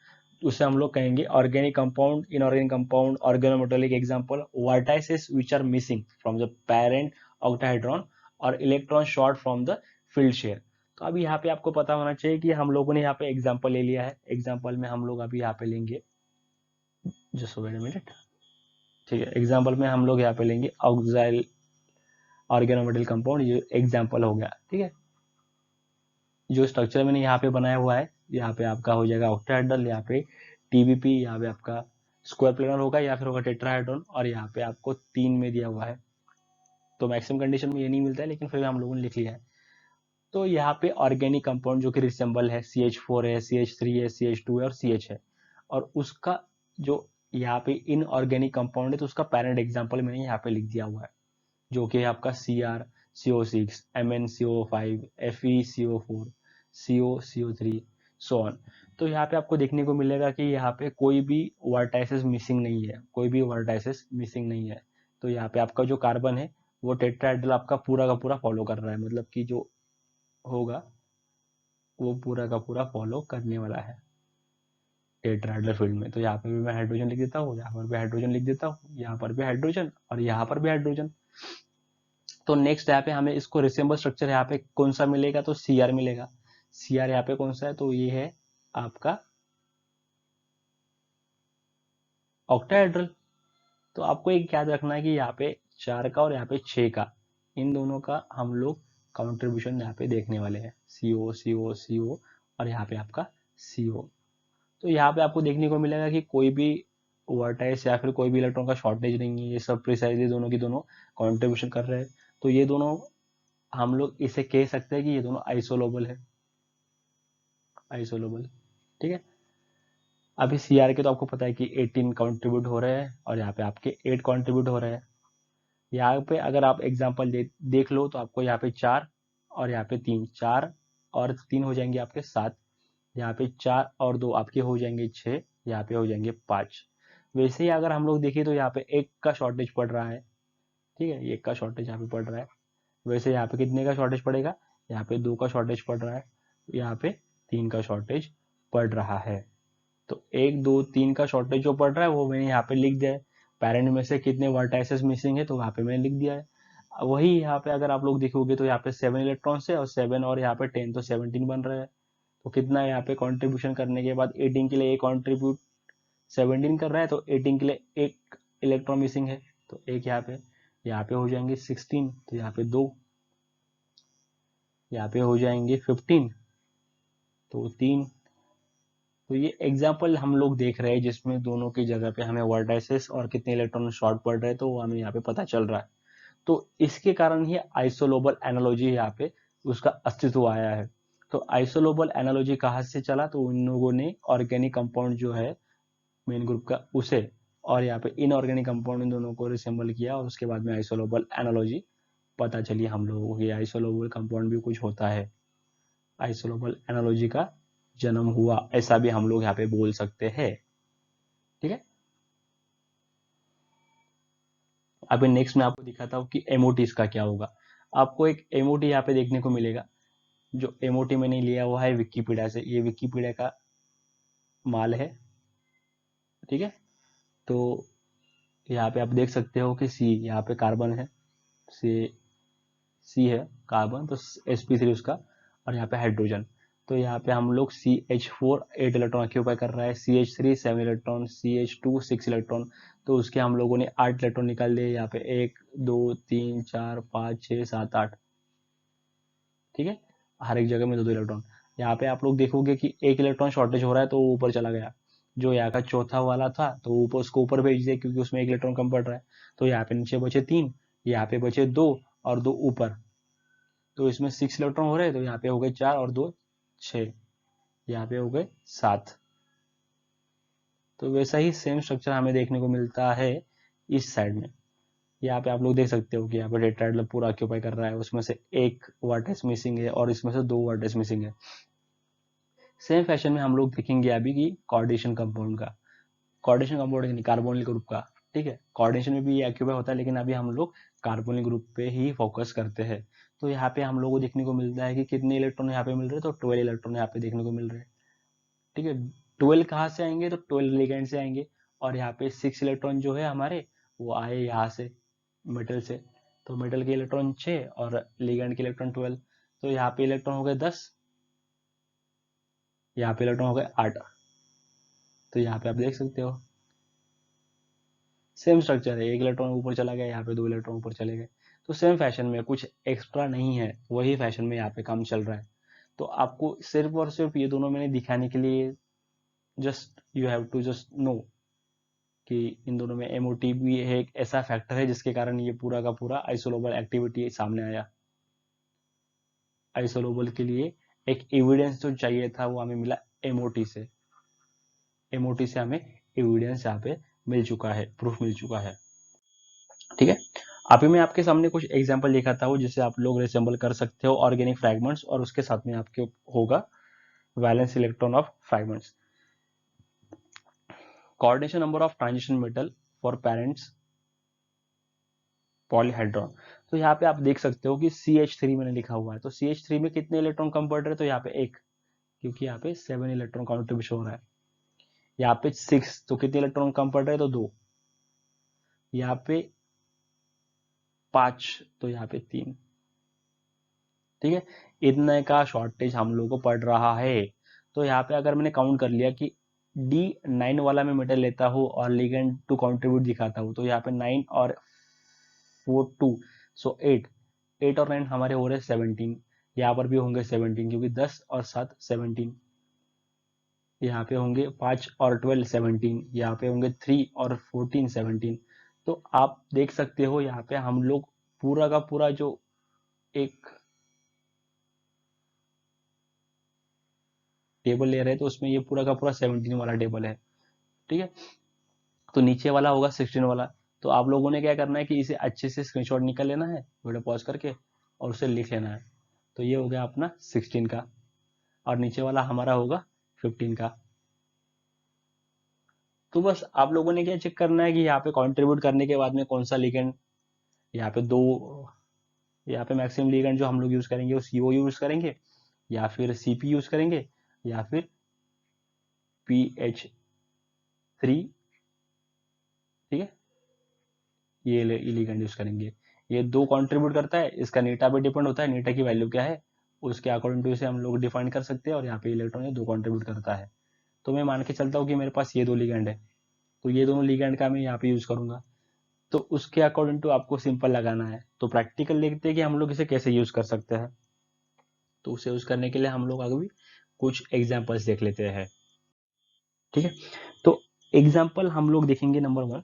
उसे हम लोग कहेंगे organic compound, inorganic compound, organometallic example, vertices which are missing from the parent octahedron और electron short from the field share. तो अभी यहाँ पे आपको पता होना चाहिए कि हम लोगों ने यहाँ पे एग्जांपल ले लिया है। एग्जांपल में हम लोग अभी यहाँ पे लेंगे, जस्ट वेट अ मिनट, ठीक है, एग्जांपल में हम लोग यहाँ पे लेंगे ऑक्साइल ऑर्गेनोमेटल कंपाउंड, ये एग्जांपल हो गया। ठीक है, जो स्ट्रक्चर मैंने यहाँ पे बनाया हुआ है, यहाँ पे आपका हो जाएगा ऑक्टाहेड्रल, यहाँ पे TBP, यहाँ पे आपका स्क्वायर प्लेनर होगा या फिर होगा टेट्राहेड्रॉन, और यहाँ पे आपको 3 में दिया हुआ है। तो मैक्सिमम कंडीशन में ये नहीं मिलता है, लेकिन फिर हम लोगों ने लिख लिया है। तो यहाँ पे ऑर्गेनिक कंपाउंड जो कि रिसेंबल है, CH4 है, CH3 है, CH2 है और CH है, और उसका जो यहाँ पे इनऑर्गेनिक कंपाउंड है तो उसका पैरेंट एग्जाम्पल मैंने यहाँ पे लिख दिया हुआ है, जो कि आपका CrCO6, MnCO5, FeCO4, CO3, so on. तो यहाँ पे आपको देखने को मिलेगा कि यहाँ पे कोई भी वर्टाइसेस मिसिंग नहीं है, कोई भी वर्टाइसेस मिसिंग नहीं है। तो यहाँ पे आपका जो कार्बन है वो टेट्राहेड्रल आपका पूरा का पूरा फॉलो कर रहा है, मतलब कि जो होगा वो पूरा का पूरा फॉलो करने वाला है टेट्राहेड्रल फील्ड में। तो यहाँ पे भी मैं हाइड्रोजन लिख देता हूँ, यहाँ पर भी हाइड्रोजन लिख देता हूँ, यहाँ पर भी हाइड्रोजन और यहाँ पर भी हाइड्रोजन। तो नेक्स्ट यहाँ पे हमें इसको रिसेंबल स्ट्रक्चर यहाँ पे कौन सा मिलेगा, तो Cr मिलेगा। Cr यहाँ पे कौन सा है, तो ये है आपका ऑक्टाहेड्रल। तो आपको एक याद रखना है कि यहाँ पे 4 का और यहाँ पे 6 का, इन दोनों का हम लोग कॉन्ट्रीब्यूशन यहाँ पे देखने वाले हैं, CO CO CO और यहाँ पे आपका CO। तो यहाँ पे आपको देखने को मिलेगा कि कोई भी वर्टाइस या फिर कोई भी इलेक्ट्रॉन का शॉर्टेज नहीं है, ये सब प्रिसाइजली दोनों की दोनों कॉन्ट्रीब्यूशन कर रहे हैं। तो ये दोनों हम लोग इसे कह सकते हैं कि ये दोनों आइसोलोबल है, आइसोलोबल। ठीक है, अभी Cr के तो आपको पता है कि 18 कंट्रीब्यूट हो रहे हैं और यहाँ पे आपके 8 कंट्रीब्यूट हो रहे हैं। यहाँ पे अगर आप एग्जांपल देख लो तो आपको यहाँ पे 4 और यहाँ पे 3, 4 और 3 हो जाएंगे आपके 7, यहाँ पे 4 और 2 आपके हो जाएंगे 6, यहाँ पे हो जाएंगे 5। वैसे ही अगर हम लोग देखें तो यहाँ पे 1 का शॉर्टेज पड़ रहा है, ठीक है, 1 का शॉर्टेज यहाँ पे पड़ रहा है। वैसे यहाँ पे कितने का शॉर्टेज पड़ेगा, यहाँ पे 2 का शॉर्टेज पड़ रहा है, यहाँ पे 3 का शॉर्टेज पड़ रहा है। तो 1 2 3 का शॉर्टेज जो पड़ रहा है वो मैंने यहाँ पे लिख दिया है। पैरेंट में से कितने वर्टाइसेस मिसिंग है तो वहाँ पे मैंने लिख दिया है। वही यहाँ पे अगर आप लोग देखोगे तो यहाँ पे 7 इलेक्ट्रॉन है और 7 और यहाँ पे 10 तो 17 बन रहा है। तो कितना है यहाँ पे कंट्रीब्यूशन करने के बाद 18 के लिए एक कंट्रीब्यूट 17 कर रहा है, तो 18 के लिए एक इलेक्ट्रॉन मिसिंग है, तो एक यहाँ पे हो जाएंगे 16, तो यहाँ पे 2, यहाँ पे हो जाएंगे 15, तो 3। तो ये एग्जाम्पल हम लोग देख रहे हैं जिसमें दोनों की जगह पे हमें वर्टाइसेस और कितने इलेक्ट्रॉन शॉर्ट पड़ रहे हैं तो वो हमें यहाँ पे पता चल रहा है। तो इसके कारण ही आइसोलोबल एनालॉजी यहाँ पे उसका अस्तित्व आया है। तो आइसोलोबल एनालॉजी कहाँ से चला, तो उन लोगों ने ऑर्गेनिक कंपाउंड जो है मेन ग्रुप का उसे और यहाँ पे इनऑर्गेनिक कंपाउंड इन दोनों को रिसेंबल किया और उसके बाद में आइसोलोबल एनालॉजी पता चली हम लोगों को कि आइसोलोबल कंपाउंड भी कुछ होता है। आइसोलोबल एनालॉजी का जन्म हुआ, ऐसा भी हम लोग यहाँ पे बोल सकते हैं। ठीक है, अभी नेक्स्ट मैं आपको दिखाता हूँ कि एमओटी इसका क्या होगा। आपको एक एमओटी यहाँ पे देखने को मिलेगा। जो एमओटी मैंने लिया हुआ है विकिपीडिया से, ये विकिपीडिया का माल है। ठीक है, तो यहाँ पे आप देख सकते हो कि सी यहाँ पे कार्बन है, सी सी है कार्बन, तो sp3 उसका, और यहाँ पे हाइड्रोजन। तो यहाँ पे हम लोग CH4 8 इलेक्ट्रॉन ऑक्यूपाई कर रहा है, CH3 7 इलेक्ट्रॉन, CH2 6 इलेक्ट्रॉन। तो उसके हम लोगों ने 8 इलेक्ट्रॉन निकाल लिए यहाँ पे, 1 2 3 4 5 6 7 8। ठीक है, हर एक जगह में 2 इलेक्ट्रॉन। यहाँ पे आप लोग देखोगे कि एक इलेक्ट्रॉन शॉर्टेज हो रहा है तो वो ऊपर चला गया, जो यहाँ का चौथा वाला था तो ऊपर उसको ऊपर भेज दिया क्योंकि उसमें एक इलेक्ट्रॉन कम पड़ रहा है। तो यहाँ पे नीचे बचे 3, यहाँ पे बचे 2 और 2 ऊपर। तो इसमें 6 इलेक्ट्रॉन हो रहे हैं, तो यहाँ पे हो गए 4 और 2 6, यहाँ पे हो गए 7। तो वैसा ही सेम स्ट्रक्चर हमें देखने को मिलता है इस साइड में। यहाँ पे आप लोग देख सकते हो कि यहाँ पे टेट्राहेड्रल पूरा ऑक्यूपाई कर रहा है, उसमें से एक वर्टेक्स मिसिंग है और इसमें से 2 वर्टेक्स मिसिंग है। सेम फैशन में हम लोग देखेंगे अभी कि कोऑर्डिनेशन कंपाउंड का, कोऑर्डिनेशन कंपाउंड यानी कार्बोनिल ग्रुप का। ठीक है, कोऑर्डिनेशन में भी ये ऑक्यूपाई होता है, लेकिन अभी हम लोग कार्बोनिल ग्रुप पे ही फोकस करते हैं। तो यहाँ पे हम लोग को देखने को मिलता है कि कितने इलेक्ट्रॉन यहाँ पे मिल रहे हैं, तो 12 इलेक्ट्रॉन यहाँ पे देखने को मिल रहे हैं। ठीक है, 12 कहाँ से आएंगे, तो 12 लिगेंड से आएंगे। और यहाँ पे 6 इलेक्ट्रॉन जो है हमारे, वो आए यहाँ से, मेटल से। तो मेटल के इलेक्ट्रॉन 6 और लिगेंड के इलेक्ट्रॉन 12। तो यहाँ पे इलेक्ट्रॉन हो गए 10, यहाँ पे इलेक्ट्रॉन हो गए 8। तो यहाँ पे आप देख सकते हो सेम स्ट्रक्चर है, एक इलेक्ट्रॉन ऊपर चला गया, यहाँ पे 2 इलेक्ट्रॉन ऊपर चले गए। तो सेम फैशन में, कुछ एक्स्ट्रा नहीं है, वही फैशन में यहाँ पे काम चल रहा है। तो आपको सिर्फ और सिर्फ ये दोनों मैंने दिखाने के लिए, just you have to just know कि इन दोनों में एमओटी भी एक ऐसा फैक्टर है जिसके कारण ये पूरा का पूरा आइसोलोबल एक्टिविटी सामने आया। आइसोलोबल के लिए एक एविडेंस जो चाहिए था वो हमें मिला एमओटी से। एमओटी से हमें एविडेंस यहाँ पे मिल चुका है, प्रूफ मिल चुका है। ठीक है, अभी मैं आपके सामने कुछ एग्जांपल दिखाता हूँ जिसे आप लोग रिसेंबल कर सकते हो ऑर्गेनिक फ्रैगमेंट्स, और उसके साथ में आपके होगा valence electron of fragments. Coordination number of transition metal for parents polyhedron. तो यहाँ पे आप देख सकते हो कि CH3 मैंने लिखा हुआ है, तो CH3 में कितने इलेक्ट्रॉन कम पड़ रहे हैं, तो यहाँ पे 1, क्योंकि यहाँ पे 7 इलेक्ट्रॉन कॉन्ट्रीब्यूशन हो रहा है। यहाँ पे 6, तो कितने इलेक्ट्रॉन कम पड़ रहे हैं, तो 2। यहाँ पे 5, तो यहाँ पे 3। ठीक है, इतने का शॉर्टेज हम लोग को पड़ रहा है। तो यहाँ पे अगर मैंने काउंट कर लिया कि D9 वाला मैं मेटल लेता हूँ और लिगेंड टू कंट्रीब्यूट दिखाता हूँ, तो यहाँ पे 9 और 4 2, सो 8 और 9 हमारे हो रहे 17। यहाँ पर भी होंगे 17 क्योंकि 10 और 7 17। यहाँ पे होंगे 5 और 12 17, यहाँ पे होंगे 3 और 14 17। तो आप देख सकते हो यहाँ पे हम लोग पूरा का पूरा जो एक टेबल ले रहे हैं, तो उसमें ये पूरा का पूरा 17 वाला टेबल है। ठीक है, तो नीचे वाला होगा 16 वाला। तो आप लोगों ने क्या करना है कि इसे अच्छे से स्क्रीनशॉट निकल लेना है वीडियो पॉज करके, और उसे लिख लेना है। तो ये हो गया अपना 16 का, और नीचे वाला हमारा होगा 15 का। तो बस आप लोगों ने क्या चेक करना है कि यहाँ पे कंट्रीब्यूट करने के बाद में कौन सा लिगेंड, यहाँ पे दो, यहाँ पे मैक्सिमम लिगेंड जो हम लोग यूज करेंगे वो CO यूज करेंगे, या फिर CP यूज करेंगे, या फिर PH3। ठीक है, ये लिगेंड यूज करेंगे। ये 2 कंट्रीब्यूट करता है, इसका नीटा पे डिपेंड होता है, नीटा की वैल्यू क्या है उसके अकॉर्डिंग टू इसे हम लोग डिफाइन कर सकते हैं। और यहाँ पे इलेक्ट्रॉन ये 2 कंट्रीब्यूट करता है। तो मैं मान के चलता हूँ कि मेरे पास ये 2 लिगेंड है, तो ये दोनों लिगेंड का मैं यहाँ पे यूज करूंगा। तो उसके अकॉर्डिंग टू आपको सिंपल लगाना है। तो प्रैक्टिकल देखते हैं कि हम लोग इसे कैसे यूज कर सकते हैं। तो उसे यूज करने के लिए हम लोग अभी कुछ एग्जाम्पल्स देख लेते हैं। ठीक है, तो एग्जाम्पल हम लोग देखेंगे नंबर 1।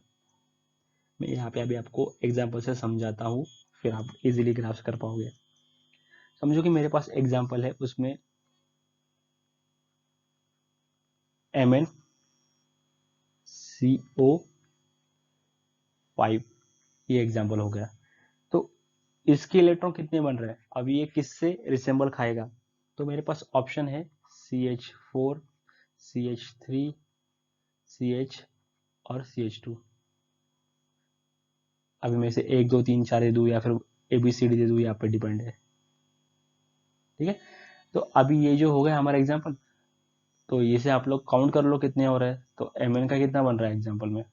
मैं यहाँ पे अभी आपको एग्जाम्पल से समझाता हूँ, फिर आप इजीली ग्राफ्स कर पाओगे। समझो कि मेरे पास एग्जाम्पल है, उसमें MnCO5 ये एग्जाम्पल हो गया। तो इसके इलेक्ट्रॉन कितने बन रहे हैं, अब ये किससे रिसेंबल खाएगा। तो मेरे पास ऑप्शन है CH4, CH3, CH और CH2। अभी मैं से 1 2 3 4 दे दूँ या फिर ABCD दे दूँ, यहाँ पे डिपेंड है। ठीक है, तो अभी ये जो हो गया हमारा एग्जाम्पल, तो ये से आप लोग काउंट कर लो कितने हो रहे हैं। तो Mn का कितना बन रहा है एग्जाम्पल में,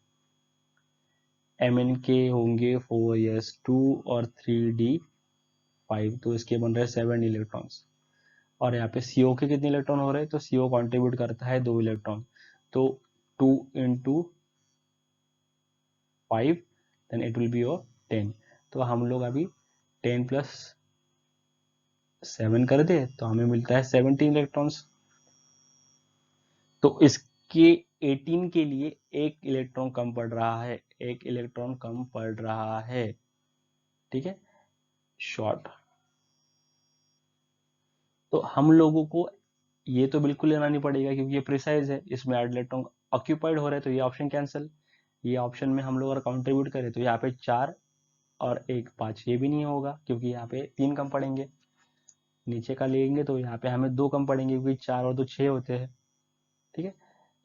Mn के होंगे 4s2 और 3d5। 5, तो इसके बन रहे 7 इलेक्ट्रॉन्स। और यहाँ पे CO के कितने इलेक्ट्रॉन हो रहे हैं, तो CO कंट्रीब्यूट करता है 2 इलेक्ट्रॉन, तो 2 into 5 then it will be your 10। तो हम लोग अभी 10 + 7 कर दे तो हमें मिलता है 17 इलेक्ट्रॉन्स। तो इसके 18 के लिए एक इलेक्ट्रॉन कम पड़ रहा है, एक इलेक्ट्रॉन कम पड़ रहा है, ठीक है, शॉर्ट। तो हम लोगों को ये तो बिल्कुल लेना नहीं पड़ेगा क्योंकि ये प्रिसाइज है, इसमें 8 इलेक्ट्रॉन ऑक्यूपाइड हो रहे हैं, तो ये ऑप्शन कैंसिल। ये ऑप्शन में हम लोग अगर कंट्रीब्यूट करें तो यहाँ पे 4 और 1 5, ये भी नहीं होगा क्योंकि यहाँ पे 3 कम पड़ेंगे। नीचे का लेंगे तो यहाँ पे हमें 2 कम पड़ेंगे क्योंकि 4 और 2 6 होते हैं, ठीक है।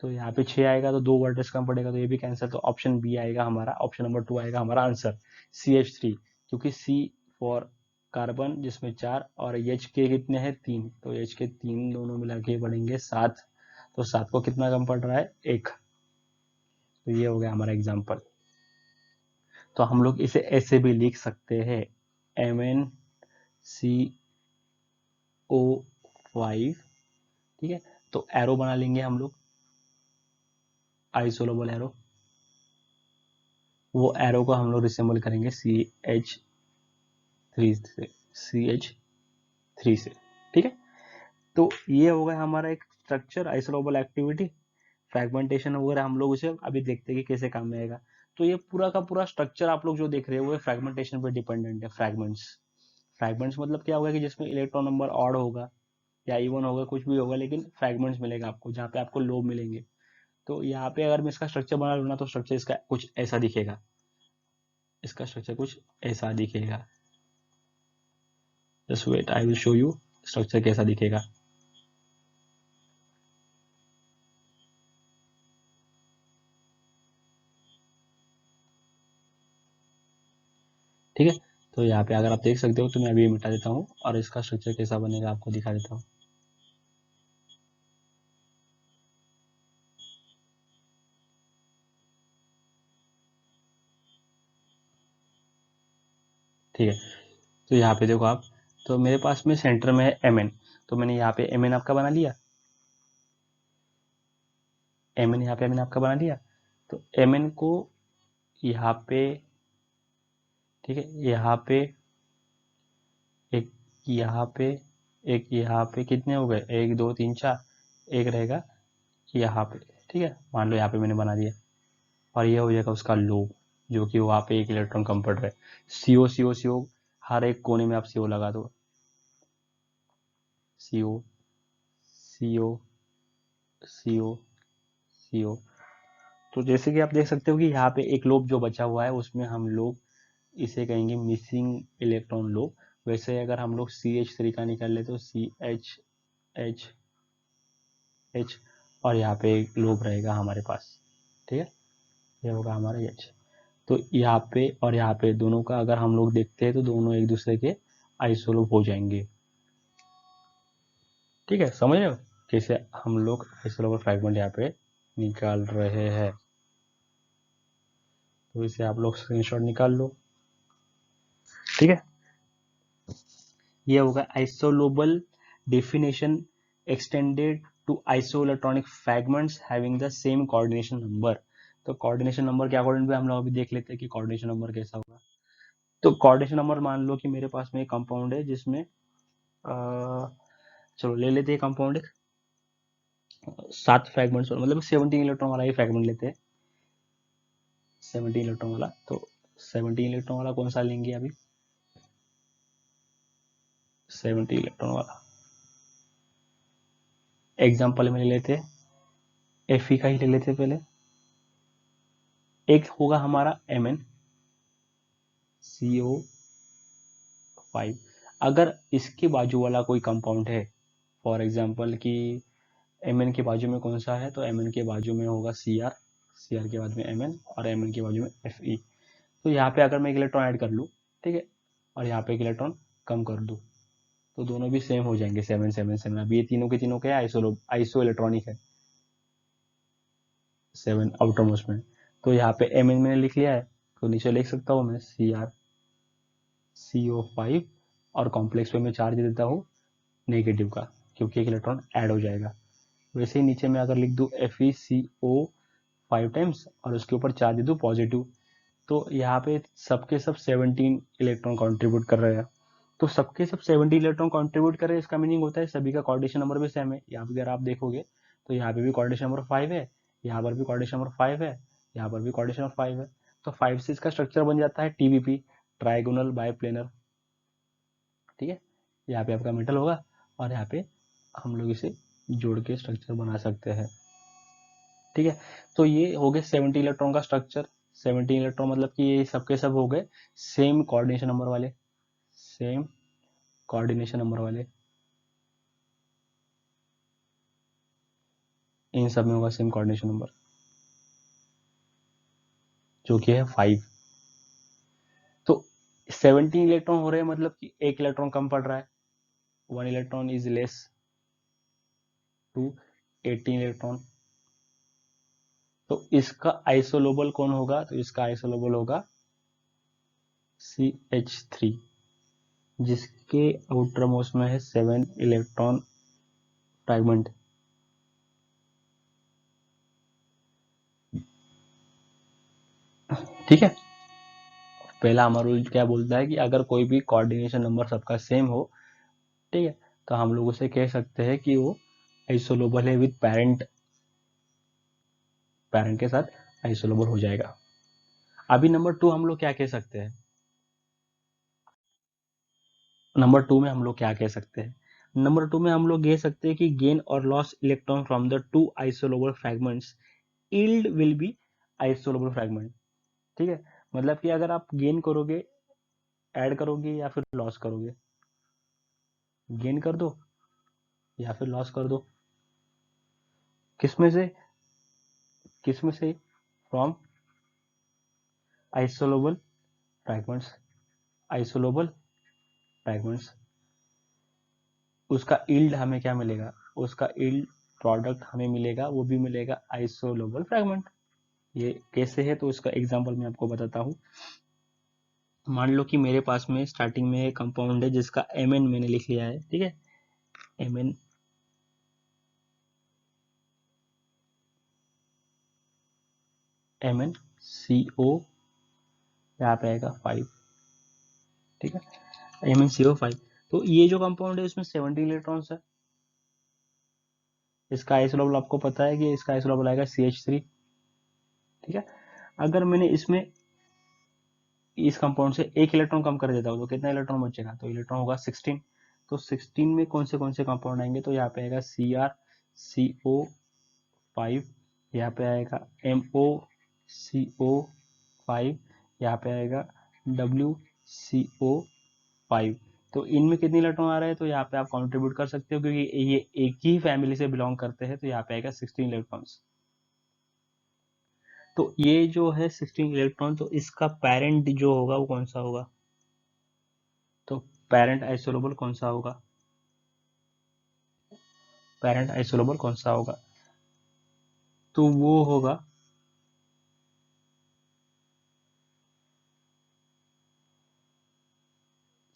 तो यहाँ पे 6 आएगा तो 2 वर्टेक्स कम पड़ेगा, तो ये भी कैंसिल। तो ऑप्शन बी आएगा हमारा, ऑप्शन नंबर 2 आएगा हमारा आंसर, CH3। क्योंकि C फॉर कार्बन जिसमें 4 और H के कितने हैं 3, तो H के 3 दोनों मिला के बढ़ेंगे 7, तो 7 को कितना कम पड़ रहा है 1। तो ये हो गया हमारा एग्जाम्पल। तो हम लोग इसे ऐसे भी लिख सकते हैं MnCO5, ठीक है। तो एरो बना लेंगे हम लोग, आइसोलेबल एरो। वो एरो को हम लोग रिसेंबल करेंगे CH3 से, ठीक है। तो ये हो गया हमारा एक स्ट्रक्चर, आइसोलेबल एक्टिविटी। फ्रैगमेंटेशन वगैरह हम लोग उसे अभी देखते हैं कि कैसे काम में आएगा। तो ये पूरा का पूरा स्ट्रक्चर आप लोग जो देख रहे हो वो फ्रैगमेंटेशन पे डिपेंडेंट है। फ्रैगमेंट्स मतलब क्या होगा कि जिसमें इलेक्ट्रॉन नंबर ऑड होगा या इवन होगा, कुछ भी होगा, लेकिन फ्रैगमेंट्स मिलेगा आपको, जहाँ पे आपको लोब मिलेंगे। तो यहाँ पे अगर मैं इसका स्ट्रक्चर बना लूँ ना, तो स्ट्रक्चर इसका कुछ ऐसा दिखेगा, इसका स्ट्रक्चर कुछ ऐसा दिखेगा। Just wait, I will show you structure कैसा दिखेगा। ठीक है, तो यहाँ पे अगर आप देख सकते हो तो मैं अभी मिटा देता हूँ और इसका स्ट्रक्चर कैसा बनेगा आपको दिखा देता हूँ। ठीक है, तो यहाँ पे देखो आप, तो मेरे पास में सेंटर में है Mn, तो मैंने यहाँ पे Mn आपका बना लिया, Mn यहाँ पे Mn आपका बना लिया। तो Mn को यहाँ पे, ठीक है, यहाँ पे एक, यहाँ पे एक, यहाँ पे कितने हो गए 1 2 3 4, एक रहेगा यहाँ पे, ठीक है। मान लो यहाँ पे मैंने बना दिया और ये हो जाएगा उसका लोब, जो कि वहाँ पे 1 इलेक्ट्रॉन कम पड़ रहा है। CO CO CO, हर एक कोने में आप CO लगा दो, CO CO CO CO। तो जैसे कि आप देख सकते हो कि यहाँ पे एक लोब जो बचा हुआ है उसमें हम लोग इसे कहेंगे मिसिंग इलेक्ट्रॉन लोब। वैसे अगर हम लोग CH3 का निकाल ले तो CH H H, और यहाँ पे एक लोब रहेगा हमारे पास, ठीक है, ये होगा हमारा H। तो यहाँ पे और यहाँ पे दोनों का अगर हम लोग देखते हैं तो दोनों एक दूसरे के आइसोलोब हो जाएंगे, ठीक है। समझ रहे हो कैसे हम लोग आइसोलोबल फ्रैगमेंट यहाँ पे निकाल रहे हैं। तो इसे आप लोग स्क्रीनशॉट निकाल लो, ठीक है। ये होगा isolobal definition extended to isoelectronic fragments having the same coordination number. तो कोऑर्डिनेशन नंबर के अकॉर्डिंग भी हम लोग अभी देख लेते हैं कि कोऑर्डिनेशन नंबर कैसा होगा। तो कोऑर्डिनेशन नंबर मान लो कि मेरे पास में एक कंपाउंड है जिसमें चलो ले लेते हैं कंपाउंड एक 7 फ्रैगमेंट्स, मतलब 17 इलेक्ट्रॉन वाला ही फ्रैगमेंट लेते हैं, 17 इलेक्ट्रॉन वाला। तो 17 इलेक्ट्रॉन वाला कौन सा लेंगे अभी, 17 इलेक्ट्रॉन वाला एग्जाम्पल में ले लेते हैं, Fe का ही ले लेते हैं पहले। एक होगा हमारा Mn CO5। अगर इसके बाजू वाला कोई कंपाउंड है, फॉर एग्जाम्पल कि Mn के बाजू में कौन सा है, तो Mn के बाजू में होगा Cr, Cr के बाद में Mn और Mn के बाजू में Fe। तो यहाँ पे अगर मैं एक इलेक्ट्रॉन ऐड कर लूँ, ठीक है, और यहाँ पे एक इलेक्ट्रॉन कम कर दूँ, तो दोनों भी सेम हो जाएंगे 7 7 7। अब ये तीनों के तीनों क्या है, आइसो इलेक्ट्रॉनिक है 7 आउटर मोस्ट में। तो यहाँ पे Mn मैंने लिख लिया है, तो नीचे लिख सकता हूँ मैं Cr CO5 और कॉम्प्लेक्स पे मैं चार्ज देता हूँ नेगेटिव का, क्योंकि एक इलेक्ट्रॉन ऐड हो जाएगा। वैसे ही नीचे मैं अगर लिख दूँ FeCO 5 टाइम्स और उसके ऊपर चार्ज दे दूँ पॉजिटिव, तो यहाँ पे सबके सब 17 इलेक्ट्रॉन कंट्रीब्यूट कर रहे हैं। तो सबके सब 17 इलेक्ट्रॉन कंट्रीब्यूट कर रहे हैं, इसका मीनिंग होता है सभी का कोऑर्डिनेशन नंबर भी सेम है। यहाँ पे अगर आप देखोगे तो यहाँ पे भी कोऑर्डिनेशन नंबर 5 है, यहाँ पर भी कोऑर्डिनेशन नंबर 5 है, यहाँ पर भी कोऑर्डिनेशन नंबर 5 है। तो 5 से इसका स्ट्रक्चर बन जाता है TBP, ट्राइगोनल बाइप्लेनर। ठीक है, यहाँ पे आपका मेटल होगा और यहाँ पे हम लोग इसे जोड़ के स्ट्रक्चर बना सकते हैं। ठीक है, तो ये हो गए 70 इलेक्ट्रॉन का स्ट्रक्चर। 70 इलेक्ट्रॉन मतलब कि ये सबके सब हो गए सेम कोऑर्डिनेशन नंबर वाले, सेम कोऑर्डिनेशन नंबर वाले, इन सब में होगा सेम कोऑर्डिनेशन नंबर जो कि है 5। तो 17 इलेक्ट्रॉन हो रहे हैं मतलब कि एक इलेक्ट्रॉन कम पड़ रहा है, 1 electron is less to 18 electron. तो इसका आइसोलोबल कौन होगा, तो इसका आइसोलोबल होगा CH3, जिसके आउटर मोस्ट में है 7 इलेक्ट्रॉन फ्रैगमेंट। ठीक है, पहला हमारा रूल क्या बोलता है कि अगर कोई भी कोऑर्डिनेशन नंबर सबका सेम हो, ठीक है, तो हम लोग उसे कह सकते हैं कि वो आइसोलोबल है विद पेरेंट, पेरेंट के साथ आइसोलोबल हो जाएगा। अभी नंबर 2 हम लोग क्या कह सकते हैं, नंबर 2 में हम लोग क्या कह सकते हैं, नंबर 2 में हम लोग कह सकते हैं कि गेन और loss electron from the two isolobal fragments yield will be isolobal fragment. ठीक है, मतलब कि अगर आप गेन करोगे, ऐड करोगे या फिर लॉस करोगे, गेन कर दो या फिर लॉस कर दो, किसमें से, किसमें से, from isolobal fragments, isolobal fragments, उसका यील्ड हमें क्या मिलेगा, उसका यील्ड प्रोडक्ट हमें मिलेगा, वो भी मिलेगा आइसोलोबल फ्रैगमेंट। ये कैसे है, तो इसका एग्जांपल मैं आपको बताता हूँ। मान लो कि मेरे पास में स्टार्टिंग में एक कंपाउंड है जिसका Mn मैंने लिख लिया है। ठीक है, Mn, MnCO, यहाँ पे आएगा 5। ठीक है, MnCO5। तो ये जो कंपाउंड है इसमें 70 इलेक्ट्रॉन्स है, इसका आइसोलोबल आपको पता है कि इसका आइसोलोबल आएगा CH3। ठीक है, अगर मैंने इसमें इस कंपाउंड से एक इलेक्ट्रॉन कम कर देता हूँ तो कितना इलेक्ट्रॉन बचेगा, तो इलेक्ट्रॉन होगा 16। तो 16 में कौन से कंपाउंड आएंगे, तो यहाँ पे आएगा CrCO5, यहाँ पे आएगा MoCO5, यहाँ पे आएगा WCO5। तो इनमें कितने इलेक्ट्रॉन आ रहे हैं, तो यहाँ पे आप कंट्रीब्यूट कर सकते हो क्योंकि ये एक ही फैमिली से बिलोंग करते हैं, तो यहाँ पे आएगा 16 इलेक्ट्रॉन्स। तो ये जो है 16 इलेक्ट्रॉन, तो इसका पेरेंट जो होगा वो कौन सा होगा, तो पेरेंट आइसोलोबल कौन सा होगा, पेरेंट आइसोलोबल कौन सा होगा, तो वो होगा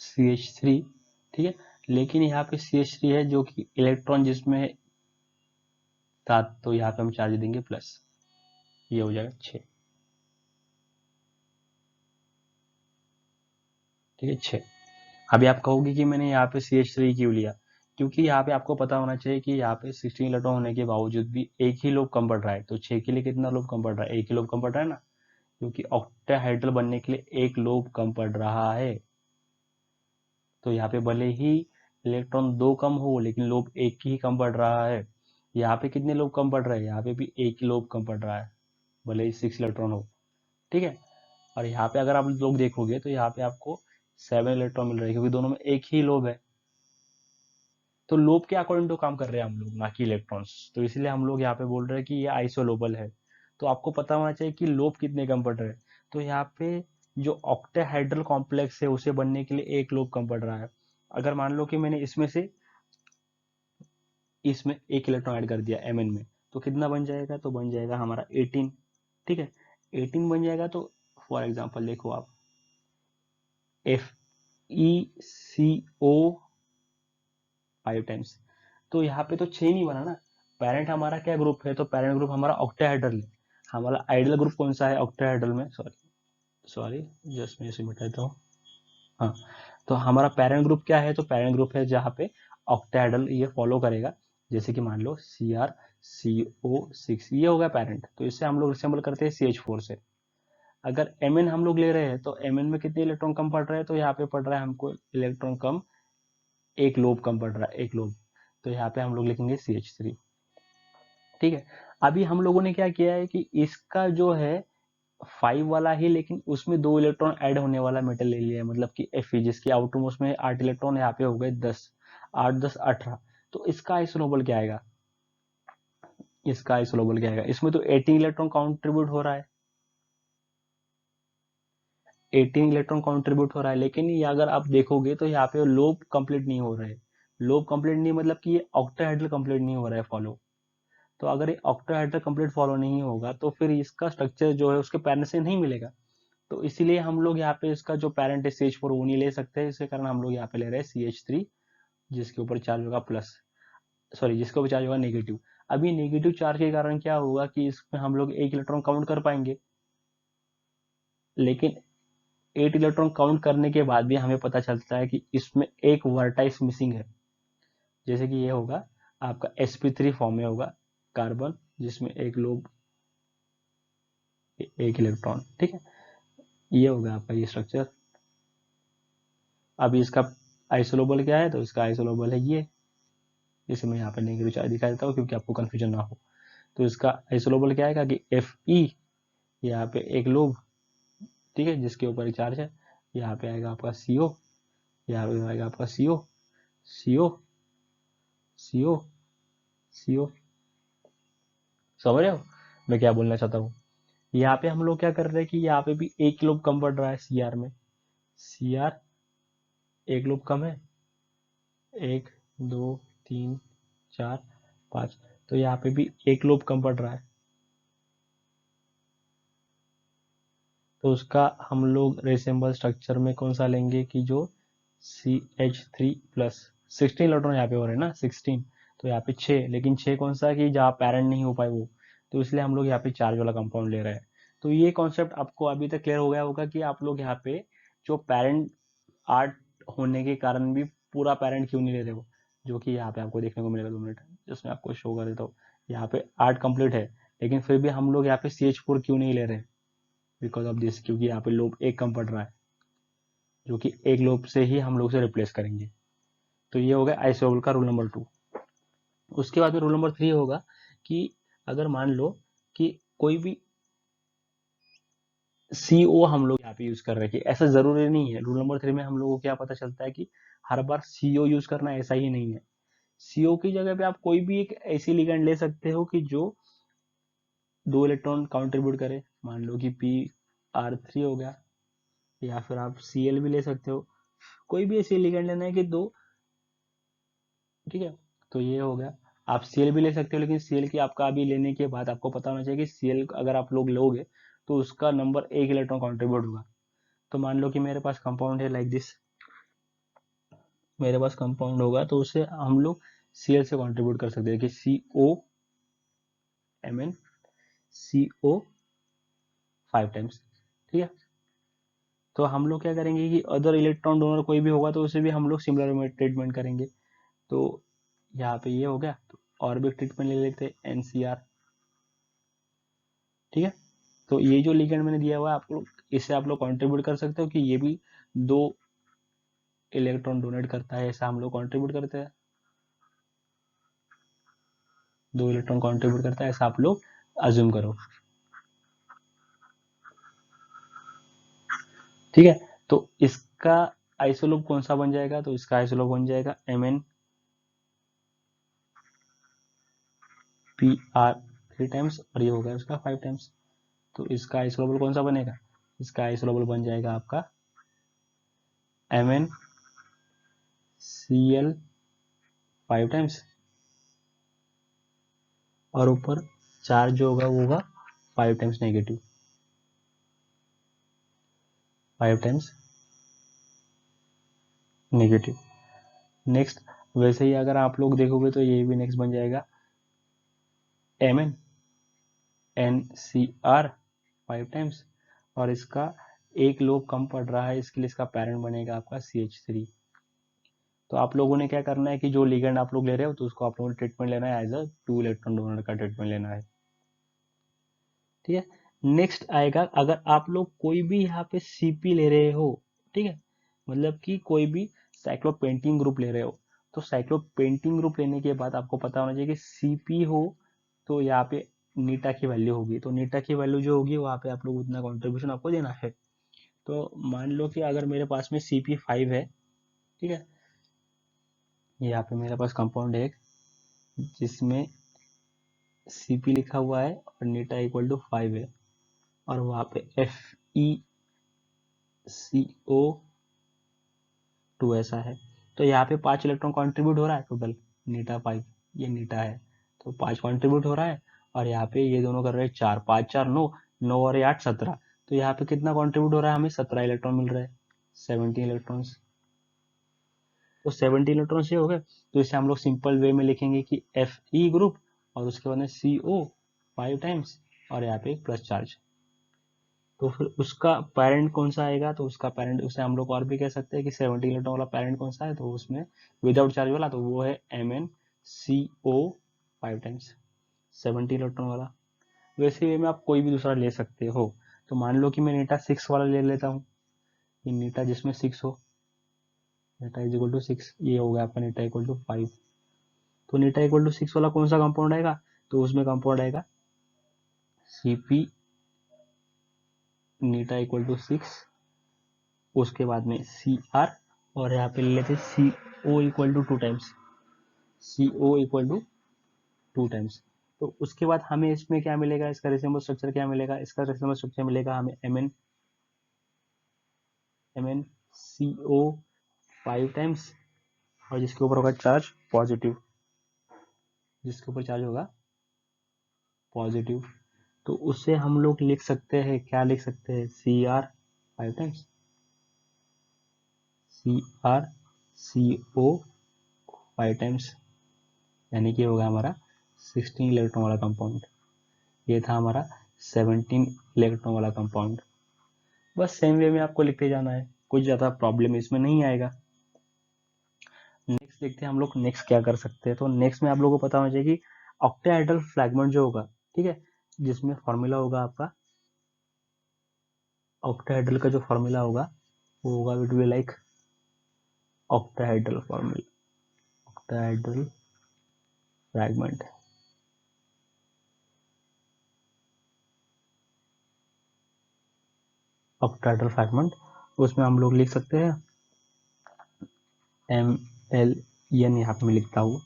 CH3। ठीक है, लेकिन यहाँ पे CH3 है जो कि इलेक्ट्रॉन जिसमें 7, तो यहाँ पे हम चार्ज देंगे प्लस, ये हो जाएगा 6। ठीक है, 6। अभी आप कहोगे कि मैंने यहाँ पे CH3 क्यों लिया, क्योंकि यहाँ पे आपको पता होना चाहिए कि यहाँ पे 16 इलेक्ट्रॉन होने के बावजूद भी एक ही लोब कम पड़ रहा है, तो 6 के लिए कितना लोब कम पड़ रहा है, एक ही लोब कम पड़ रहा है ना, क्योंकि ऑक्टाहेड्रल बनने के लिए एक लोब कम पड़ रहा है। तो यहाँ पे भले ही इलेक्ट्रॉन 2 कम हो लेकिन लोब एक ही कम पड़ रहा है। यहाँ पे कितने लोब कम पड़ रहे हैं, यहाँ पे भी एक ही लोब कम पड़ रहा है, भले ही 6 इलेक्ट्रॉन हो। ठीक है, और यहाँ पे अगर आप लोग देखोगे तो यहाँ पे आपको 7 इलेक्ट्रॉन मिल रहे हैं, क्योंकि दोनों में एक ही लोब है। तो लोब के अकॉर्डिंग तो काम कर रहे हैं हम लोग, ना कि इलेक्ट्रॉन्स, तो इसलिए हम लोग यहाँ पे बोल रहे हैं कि ये आइसोलोबल है। तो आपको पता होना चाहिए कि लोब कितने कम पड़ रहे हैं, तो यहाँ पे जो ऑक्टाहेड्रल कॉम्प्लेक्स है उसे बनने के लिए एक लोब कम पड़ रहा है। अगर मान लो कि मैंने इसमें एक इलेक्ट्रॉन ऐड कर दिया Mn में, तो कितना बन जाएगा, तो बन जाएगा हमारा 18। ठीक है, 18 बन जाएगा। तो फॉर एग्जाम्पल देखो आप, ECO 5 टाइम्स। तो यहाँ पे तो 6 नहीं बना ना। पेरेंट हमारा क्या ग्रुप है, तो पेरेंट ग्रुप हमारा ऑक्टाहेड्रल है। हमारा आइडियल ग्रुप कौन सा है ऑक्टाहेड्रल में, सॉरी सॉरी जस्ट मैं इसे मिटा देता हूँ। हाँ, तो हमारा पेरेंट ग्रुप क्या है, तो पेरेंट ग्रुप है जहाँ पे ऑक्टाहेड्रल ये फॉलो करेगा। जैसे कि मान लो CrCO6 ये होगा पेरेंट, तो इससे हम लोग रिसेंबल करते हैं CH4 से। अगर Mn हम लोग ले रहे हैं तो Mn में कितने इलेक्ट्रॉन कम पड़ रहे हैं, तो यहाँ पे पड़ रहा है हमको इलेक्ट्रॉन कम, एक लोब कम पड़ रहा है, एक लोब। तो यहाँ पे हम लोग लिखेंगे CH3। ठीक है, अभी हम लोगों ने क्या किया है कि इसका जो है 5 वाला ही, लेकिन उसमें 2 इलेक्ट्रॉन ऐड होने वाला मेटल ले लिया है, मतलब कि Fe जिसकी आउटरमोस्ट में 8 इलेक्ट्रॉन, यहाँ पे हो गए 10, 8 10 18। तो इसका आइसोनोबल क्या आएगा, इसका आइसोनोबल क्या आएगा, इसमें तो 18 इलेक्ट्रॉन कंट्रीब्यूट हो रहा है, 18 इलेक्ट्रॉन कंट्रीब्यूट हो रहा है, लेकिन ये अगर आप देखोगे तो यहाँ पे लोब कंप्लीट नहीं हो रहे। लोब कंप्लीट नहीं मतलब कि ये ऑक्टाहेड्रल कंप्लीट नहीं हो रहा है फॉलो। तो अगर ये ऑक्टाहेड्रल कंप्लीट फॉलो नहीं होगा तो फिर इसका स्ट्रक्चर जो है उसके पेरेंट से नहीं मिलेगा। तो इसीलिए हम लोग यहाँ पे इसका जो पेरेंट है CH4 वो नहीं ले सकते, इसके कारण हम लोग यहाँ पे ले रहे हैं CH3, जिसके ऊपर चार्ज होगा प्लस, सॉरी जिसके ऊपर चार्ज होगा नेगेटिव। अभी नेगेटिव चार्ज के कारण क्या होगा कि इसमें हम लोग 1 इलेक्ट्रॉन काउंट कर पाएंगे, लेकिन 8 इलेक्ट्रॉन काउंट करने के बाद भी हमें पता चलता है कि इसमें एक वर्टाइस मिसिंग है। जैसे कि ये होगा आपका sp3 फॉर्म में होगा कार्बन, जिसमें एक लोब, एक इलेक्ट्रॉन। ठीक है, ये होगा आपका ये स्ट्रक्चर। अभी इसका आइसोलोबल क्या है, तो इसका आइसोलोबल है ये, इसे मैं यहाँ पे नेगेटिव चार्ज दिखा देता हूँ क्योंकि आपको कंफ्यूजन ना हो। तो इसका आइसोलोबल क्या आएगा कि Fe, यहाँ पे एक लोब, ठीक है, जिसके ऊपर एक चार्ज है। यहाँ पे आएगा आपका CO, यहाँ पे आएगा आपका CO, CO, CO, CO। समझ रहे हो मैं क्या बोलना चाहता हूँ। यहाँ पे हम लोग क्या कर रहे हैं कि यहाँ पे भी एक लोब कम पड़ रहा है Cr में, Cr एक लोब कम है, 1 2 3 4 5, तो यहाँ पे भी एक लोब कम पड़ रहा है। तो उसका हम लोग रेसेंबल स्ट्रक्चर में कौन सा लेंगे कि जो CH3 प्लस 16 इलेक्ट्रॉन यहाँ पे हो रहे हैं ना, 16, तो यहाँ पे 6, लेकिन 6 कौन सा कि जहाँ पेरेंट नहीं हो पाए वो, तो इसलिए हम लोग यहाँ पे चार्ज वाला कंपाउंड ले रहे हैं। तो ये कॉन्सेप्ट आपको अभी तक क्लियर हो गया होगा कि आप लोग यहाँ पे जो पेरेंट 8 होने के कारण भी पूरा पेरेंट क्यों नहीं ले रहे हो, जो कि यहाँ पे आपको देखने को मिलेगा 2 मिनट, जिसमें आपको शो कर देता हूँ। यहाँ पे 8 कंप्लीट है, लेकिन फिर भी हम लोग यहाँ पे CH4 क्यों नहीं ले रहे, बिकॉज ऑफ दिस, क्योंकि यहाँ पे लोब एक कम पड़ रहा है, जो कि एक लोब से ही हम लोग से रिप्लेस करेंगे। तो ये हो गया आइसोबल का रूल नंबर 2। उसके बाद में रूल नंबर 3 होगा कि अगर मान लो कि कोई भी CO हम लोग यहाँ पे यूज कर रहे हैं, कि ऐसा जरूरी नहीं है। रूल नंबर 3 में हम लोगों को क्या पता चलता है कि हर बार CO यूज करना ऐसा ही नहीं है। CO की जगह पे आप कोई भी एक ऐसी लिगेंड ले सकते हो कि जो 2 इलेक्ट्रॉन कंट्रीब्यूट करे, मान लो कि PR3 हो गया, या फिर आप Cl भी ले सकते हो। कोई भी ऐसी लिगेंड लेना है कि 2, ठीक है, तो ये हो गया। आप Cl भी ले सकते हो, लेकिन Cl की आपका अभी लेने के बाद आपको पता होना चाहिए कि Cl अगर आप लोग लोगे तो उसका नंबर 1 इलेक्ट्रॉन कंट्रीब्यूट होगा। तो मान लो कि मेरे पास कंपाउंड है लाइक दिस, मेरे पास कंपाउंड होगा तो उसे हम लोग Cl से कंट्रीब्यूट कर सकते हैं कि COMn CO 5 टाइम्स। ठीक है, तो हम लोग क्या करेंगे कि अदर इलेक्ट्रॉन डोनर कोई भी होगा तो उसे भी हम लोग सिमिलर ट्रीटमेंट करेंगे। तो यहाँ पे ये हो गया, तो और भी ट्रीटमेंट ले लेते हैं NCr। ठीक है, तो ये जो लिगेंड मैंने दिया हुआ है आप लोग, इससे आप लोग कंट्रीब्यूट कर सकते हो कि ये भी 2 इलेक्ट्रॉन डोनेट करता है, ऐसा हम लोग कंट्रीब्यूट करते हैं, 2 इलेक्ट्रॉन कंट्रीब्यूट करता है, ऐसा आप लोग अज्यूम करो। ठीक है, तो इसका आइसोलोप कौन सा बन जाएगा, तो इसका आइसोलोप बन जाएगा MnPr 3 टाइम्स, और ये होगा उसका 5 टाइम्स। तो इसका आइसोलोबल कौन सा बनेगा, इसका आइसोलोबल बन जाएगा आपका MnCl 5 टाइम्स, और ऊपर चार्ज जो होगा वो होगा 5 times negative, 5 times negative. Next वैसे ही अगर आप लोग देखोगे तो ये भी नेक्स्ट बन जाएगा Mn NCr 5 टाइम्स, और इसका एक लोब कम पड़ रहा है, इसके लिए इसका पैरेंट बनेगा आपका CH3। तो आप लोगों ने क्या करना है कि जो लिगेंड आप लोग ले रहे हो तो उसको आप लोगों ने ट्रीटमेंट लेना है एज अ 2 इलेक्ट्रॉन डोनर का ट्रीटमेंट लेना है। ठीक है। नेक्स्ट आएगा, अगर आप लोग कोई भी यहाँ पे CP ले रहे हो, ठीक है, मतलब कि कोई भी साइक्लोपेंटीन ग्रुप ले रहे हो, तो साइक्लोपेंटीन ग्रुप लेने के बाद आपको पता होना चाहिए कि CP हो तो यहाँ पे नीटा की वैल्यू होगी, तो नीटा की वैल्यू जो होगी वहाँ पे आप लोग उतना कॉन्ट्रीब्यूशन आपको देना है। तो मान लो कि अगर मेरे पास में CP5 है, ठीक है, यहाँ पे मेरे पास कंपाउंड है जिसमें CP लिखा हुआ है और नीटा इक्वल टू 5 है, और वहाँ पे FeCO2 ऐसा है, तो यहाँ पे 5 इलेक्ट्रॉन कंट्रीब्यूट हो रहा है टोटल, नीटा 5, ये नीटा है तो 5 कंट्रीब्यूट हो रहा है, और यहाँ पे ये दोनों कर रहे हैं 4, 5 4 9, 9 और 8 17, तो यहाँ पे कितना कंट्रीब्यूट हो रहा है, हमें 17 इलेक्ट्रॉन मिल रहा है, 17 इलेक्ट्रॉन्स। तो 17 इलेक्ट्रॉन्स ये हो गए, तो इसे हम लोग सिंपल वे में लिखेंगे कि Fe ग्रुप और उसके बाद में CO 5 टाइम्स और यहाँ पे प्लस चार्ज। तो फिर उसका पेरेंट कौन सा आएगा, तो उसका पेरेंट उसे हम लोग और भी कह सकते हैं कि 70 इलेक्ट्रॉन वाला पेरेंट कौन सा है, तो उसमें विदाउट चार्ज वाला तो वो है MnCO 5 टाइम्स 70 इलेक्ट्रॉन वाला। वैसे वे में आप कोई भी दूसरा ले सकते हो, तो मान लो कि मैं नीटा 6 वाला ले लेता हूँ, कि नीटा जिसमें 6 हो, नीटा इज इक्वल टू 6, ये हो गया आपका नीटा इक्वल टू 5। तो नीटा इक्वल टू 6 वाला कौन सा कंपाउंड आएगा, तो उसमें कंपाउंड आएगा CP नीटा इक्वल टू 6, उसके बाद में Cr, और यहाँ पे ले लेते CO equal to 2 times, CO equal to 2 times. तो उसके बाद हमें इसमें क्या मिलेगा, इसका रेसिमल स्ट्रक्चर क्या मिलेगा, इसका रेसिमल स्ट्रक्चर मिलेगा हमें MnCO 5 टाइम्स, और जिसके ऊपर होगा चार्ज पॉजिटिव, जिसके ऊपर चार्ज होगा पॉजिटिव, तो उससे हम लोग लिख सकते हैं, क्या लिख सकते हैं, Cr 5 टाइम्स, CrCO 5 टाइम्स, यानी कि होगा हमारा 16 इलेक्ट्रॉन वाला कंपाउंड। ये था हमारा 17 इलेक्ट्रॉन वाला कंपाउंड। बस सेम वे में आपको लिखते जाना है, कुछ ज़्यादा प्रॉब्लम इसमें नहीं आएगा। नेक्स्ट देखते हैं हम लोग नेक्स्ट क्या कर सकते हैं। तो नेक्स्ट में आप लोगों को पता होना चाहिए कि ऑक्टेहाइड्रल फ्रैगमेंट जो होगा, ठीक है, जिसमें फॉर्मूला होगा आपका ऑक्टेहाइड्रल का, जो फॉर्मूला होगा वो होगा it will like octahedral formula, octahedral fragment, octahedral fragment, उसमें हम लोग लिख सकते हैं MLN, यहाँ पे मैं लिखता हूँ,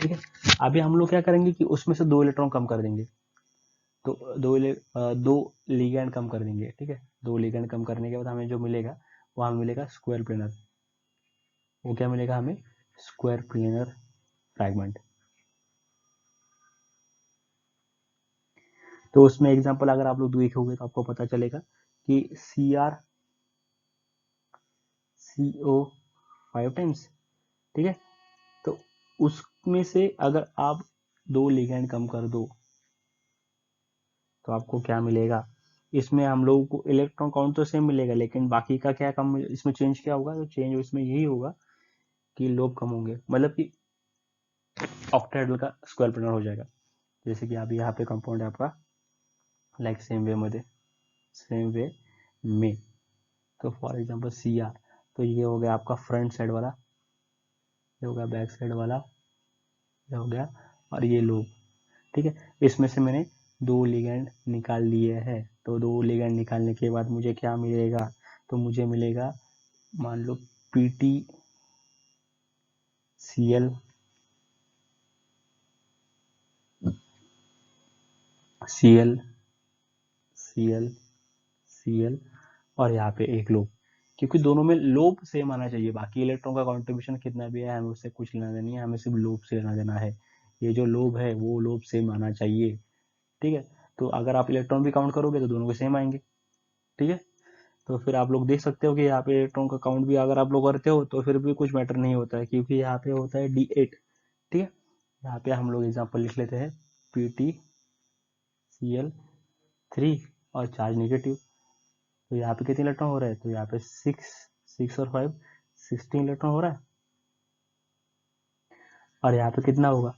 ठीक है। अभी हम लोग क्या करेंगे कि उसमें से 2 इलेक्ट्रॉन कम कर देंगे, तो दो लिगैंड कम कर देंगे, ठीक है। 2 लिगैंड कम करने के बाद हमें जो मिलेगा वो हमें मिलेगा स्क्वायर प्लेनर, वो क्या मिलेगा हमें, स्क्वायर प्लेनर फ्रैगमेंट। तो उसमें एग्जांपल अगर आप लोग देखोगे तो आपको पता चलेगा कि CrCO 5 टाइम्स, ठीक है, तो उसमें से अगर आप 2 लिगैंड कम कर दो तो आपको क्या मिलेगा, इसमें हम लोगों को इलेक्ट्रॉन काउंट तो सेम मिलेगा, लेकिन बाकी का क्या कम, इसमें चेंज क्या होगा, तो चेंज इसमें यही होगा कि लोब कम होंगे, मतलब कि ऑक्टेहाइड्रल का स्क्वायर प्लेनर हो जाएगा। जैसे कि अभी यहाँ पे कंपाउंड है आपका लाइक सेम वे में, तो फॉर एग्जांपल Cr, तो ये हो गया आपका फ्रंट साइड वाला, ये हो गया बैक साइड वाला, ये हो गया, और ये लोब, ठीक है। इसमें से मैंने 2 लिगैंड निकाल लिए हैं, तो 2 लिगैंड निकालने के बाद मुझे क्या मिलेगा, तो मुझे मिलेगा मान लो PtCl Cl Cl Cl, और यहाँ पे एक लोब, क्योंकि दोनों में लोब सेम आना चाहिए, बाकी इलेक्ट्रॉन का कंट्रीब्यूशन कितना भी है हमें उससे कुछ लेना देना नहीं है, हमें सिर्फ लोब से लेना देना है, ये जो लोब है वो लोब सेम आना चाहिए, ठीक है। तो अगर आप इलेक्ट्रॉन भी काउंट करोगे तो दोनों के सेम आएंगे, ठीक है। तो फिर आप लोग देख सकते हो कि यहाँ पे इलेक्ट्रॉन का काउंट भी अगर आप लोग करते हो तो फिर भी कुछ मैटर नहीं होता है, क्योंकि यहाँ पे होता है D8। ठीक है, यहाँ पे हम लोग एग्जाम्पल लिख लेते हैं PtCl3 और चार्ज नेगेटिव। तो यहाँ पे कितने इलेक्ट्रॉन हो रहे हैं, तो यहाँ पे 6 और 5 16 इलेक्ट्रॉन हो रहा है। और यहाँ पे कितना होगा,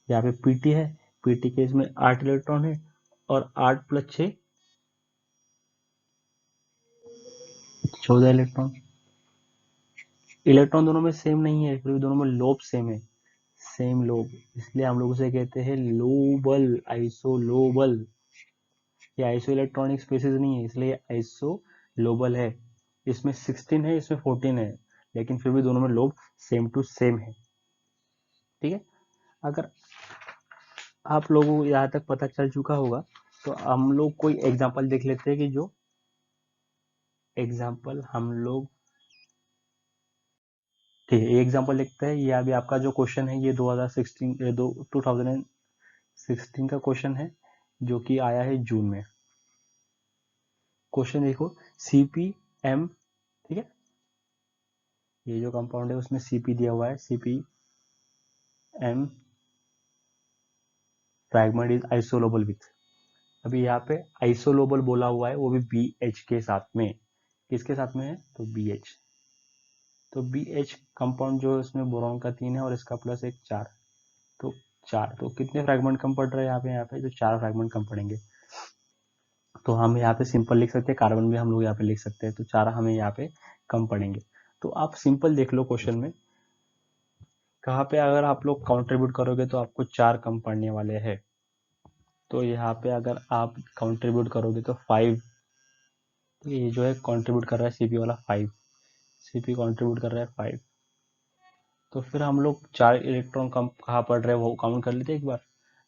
यहाँ पे Pt है, Pt के इसमें 8 इलेक्ट्रॉन है, और 8 + 6 14 इलेक्ट्रॉन। इलेक्ट्रॉन दोनों में सेम नहीं है, फिर भी दोनों में लोब सेम है, सेम लोब, इसलिए हम लोग उसे कहते हैं लोबल, आइसोलोबल। ये आइसो इलेक्ट्रॉनिक स्पेसिस नहीं है, इसलिए आइसो लोबल है। इसमें 16 है, इसमें 14 है, लेकिन फिर भी दोनों में लोब सेम टू सेम है। ठीक है, अगर आप लोगों को यहाँ तक पता चल चुका होगा तो हम लोग कोई एग्जांपल देख लेते हैं, कि जो एग्जांपल हम लोग, ठीक है, ये एग्जांपल देखते हैं। ये अभी आपका जो क्वेश्चन है ये 2016 का क्वेश्चन है, जो कि आया है जून में। क्वेश्चन देखो, CpM, ठीक है, ये जो कंपाउंड है उसमें Cp दिया हुआ है, CpM fragment is isolobal with. अभी यहाँ पे आइसोलोबल बोला हुआ है, वो भी BH के साथ में। किसके साथ में है, तो BH। तो BH कंपाउंड जो है उसमें बोरॉन का 3 है और इसका प्लस 1 4, तो 4। तो कितने फ्रैगमेंट कम पड़ रहे हैं यहाँ पे तो 4 फ्रैगमेंट कम पड़ेंगे। तो हम यहाँ पे सिंपल लिख सकते हैं, कार्बन भी हम लोग यहाँ पे लिख सकते हैं, तो 4 हमें यहाँ पे कम पड़ेंगे। तो आप सिंपल देख लो क्वेश्चन में, कहाँ पे अगर आप लोग कंट्रीब्यूट करोगे तो आपको 4 कम पड़ने वाले हैं। तो यहाँ पे अगर आप कंट्रीब्यूट करोगे तो 5, ये जो है कंट्रीब्यूट कर रहा है CP वाला 5, CP कंट्रीब्यूट कर रहा है 5। तो फिर हम लोग 4 इलेक्ट्रॉन कम कहाँ पड़ रहे हैं वो काउंट कर लेते हैं एक बार।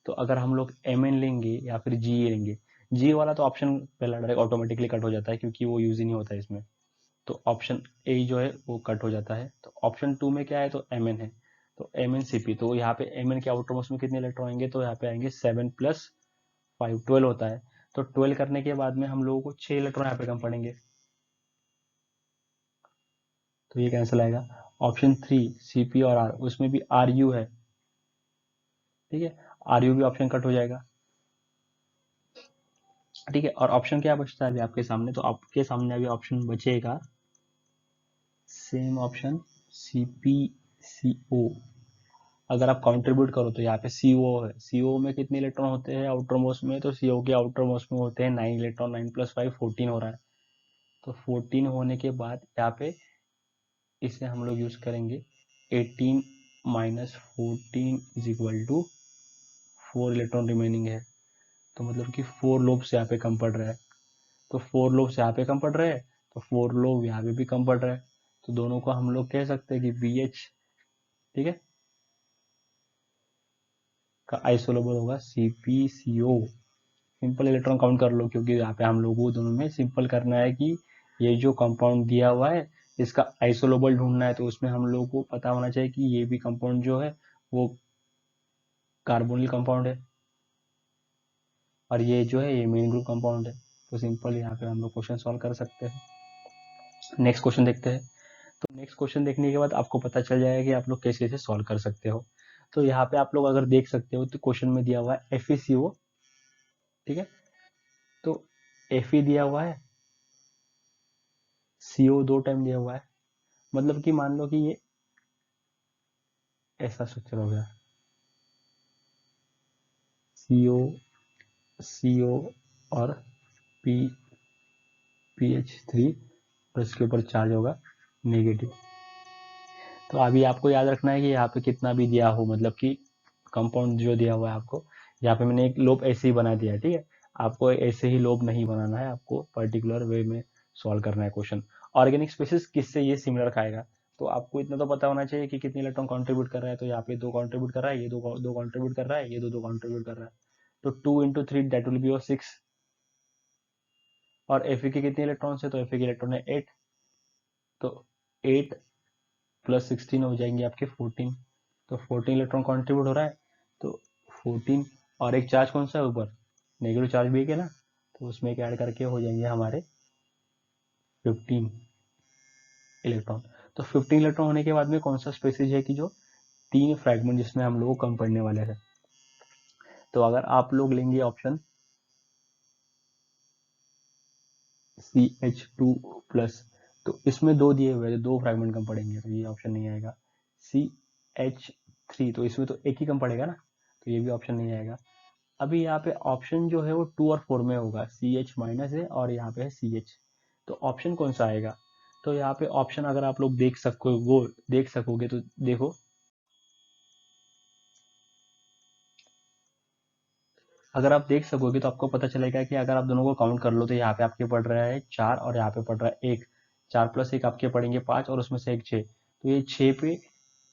तो अगर हम लोग Mn लेंगे या फिर Ge लेंगे, Ge वाला तो ऑप्शन पहला डायरेक्ट ऑटोमेटिकली कट हो जाता है, क्योंकि वो यूज ही नहीं होता है इसमें। तो ऑप्शन ए जो है वो कट हो जाता है। तो ऑप्शन 2 में क्या है, तो Mn है, तो MnCp। तो यहाँ पे Mn के आउटरमोस्ट में कितने इलेक्ट्रॉन आएंगे, तो यहाँ पे आएंगे 7 + 5 12 होता है। तो 12 करने के बाद में हम लोगों को 6 इलेक्ट्रॉन यहाँ पे कम पड़ेंगे, तो ये कैंसिल आएगा। ऑप्शन 3 CP और R, उसमें भी RU है, ठीक है, RU भी ऑप्शन कट हो जाएगा। ठीक है, और ऑप्शन क्या बचता है अभी आपके सामने, तो आपके सामने अभी ऑप्शन बचेगा सेम ऑप्शन CpCO। अगर आप कंट्रीब्यूट करो तो यहाँ पे CO है, CO में कितने इलेक्ट्रॉन होते हैं आउटर मोस्ट में, तो CO के आउटर मोस्ट में होते हैं 9 इलेक्ट्रॉन, 9 + 5 14 हो रहा है। तो 14 होने के बाद यहाँ पे इसे हम लोग यूज करेंगे 18 - 14 = 4 इलेक्ट्रॉन रिमेनिंग है, तो मतलब कि 4 लोब्स यहाँ पे कम पड़ रहा है। तो 4 लोब्स यहाँ पे कम पड़ रहे हैं, तो 4 लोब यहाँ पे भी कम पड़ रहा है। तो दोनों को हम लोग कह सकते हैं कि BH, ठीक है, का आइसोलोबल होगा CpCO। सिंपल इलेक्ट्रॉन काउंट कर लो, क्योंकि यहाँ पे हम लोगों को दोनों में सिंपल करना है कि ये जो कंपाउंड दिया हुआ है इसका आइसोलोबल ढूंढना है। तो उसमें हम लोगों को पता होना चाहिए कि ये भी कंपाउंड जो है वो कार्बोनिल कंपाउंड है, और ये जो है ये मेन ग्रुप कंपाउंड है। तो सिंपल यहाँ पे हम लोग क्वेश्चन सॉल्व कर सकते हैं। नेक्स्ट क्वेश्चन देखते हैं। तो नेक्स्ट क्वेश्चन देखने के बाद आपको पता चल जाएगा कि आप लोग कैसे कैसे सॉल्व कर सकते हो। तो यहाँ पे आप लोग अगर देख सकते हो तो क्वेश्चन में दिया हुआ है FeCO, ठीक है, तो Fe दिया हुआ है, CO 2 टाइम दिया हुआ है, मतलब कि मान लो कि ये ऐसा स्ट्रक्चर हो गया, CO और PH3 और इसके ऊपर चार्ज होगा नेगेटिव। तो अभी आपको याद रखना है कि यहाँ पे कितना भी दिया हो, मतलब कि कंपाउंड जो दिया हुआ है आपको, यहाँ पे मैंने एक लोब ऐसे ही बना दिया है, ठीक है, आपको ऐसे ही लोब नहीं बनाना है, आपको पर्टिकुलर वे में सॉल्व करना है क्वेश्चन। ऑर्गेनिक स्पेसिस किससे ये सिमिलर खाएगा, तो आपको इतना तो पता होना चाहिए कि कितने इलेक्ट्रॉन कंट्रीब्यूट कर रहा है। तो यहाँ पे 2 कंट्रीब्यूट कर रहा है, ये दो कंट्रीब्यूट कर रहा है, ये दो कंट्रीब्यूट कर रहा है, तो 2 × 3 दैट विल बी 6। और Fe के कितने इलेक्ट्रॉन है, तो Fe के इलेक्ट्रॉन है 8, तो 8 + 16 हो जाएंगे आपके 14। तो 14 इलेक्ट्रॉन कंट्रीब्यूट हो रहा है, तो 14 और एक चार्ज कौन सा है ऊपर, नेगेटिव चार्ज भी है ना, तो उसमें एक ऐड करके हो जाएंगे हमारे 15 इलेक्ट्रॉन। तो 15 इलेक्ट्रॉन होने के बाद में कौन सा स्पेसीज है कि जो 3 फ्रैगमेंट जिसमें हम लोग कम पड़ने वाले हैं। तो अगर आप लोग लेंगे ऑप्शन CH2 प्लस, तो इसमें 2 दिए हुए हैं, 2 फ्रैगमेंट कम पड़ेंगे, तो ये ऑप्शन नहीं आएगा। CH3, तो इसमें तो एक ही कम पड़ेगा ना, तो ये भी ऑप्शन नहीं आएगा। अभी यहाँ पे ऑप्शन जो है वो 2 और 4 में होगा, CH माइनस है और यहाँ पे है CH, तो ऑप्शन कौन सा आएगा। तो यहाँ पे ऑप्शन अगर आप लोग देख सकोगे तो देखो, अगर आप देख सकोगे तो आपको पता चलेगा कि अगर आप दोनों को काउंट कर लो तो यहाँ पे आपके पड़ रहा है 4 और यहाँ पे पड़ रहा है 1, 4 प्लस 1 आपके पड़ेंगे 5 और उसमें से एक 6, तो ये 6 पे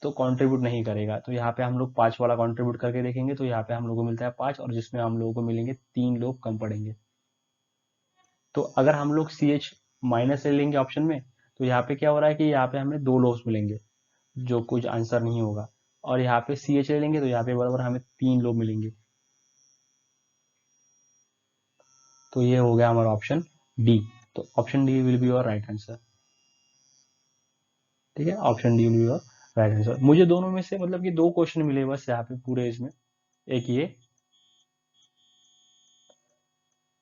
तो कंट्रीब्यूट नहीं करेगा। तो यहाँ पे हम लोग 5 वाला कंट्रीब्यूट करके देखेंगे, तो यहाँ पे हम लोगों को मिलता है 5 और जिसमें हम लोगों को मिलेंगे 3 लोग कम पड़ेंगे। तो अगर हम लोग CH माइनस ले लेंगे ऑप्शन में, तो यहाँ पे क्या हो रहा है कि यहाँ पे हमें 2 लोग मिलेंगे जो कुछ आंसर नहीं होगा, और यहाँ पे CH ले लेंगे तो यहाँ पे बराबर हमें 3 लोग मिलेंगे। तो ये हो गया हमारा ऑप्शन डी। तो option D will be your right answer. ठीक है, option D will be your right answer. मुझे दोनों में से मतलब कि 2 क्वेश्चन मिले बस यहाँ पे पूरे इसमें, एक ये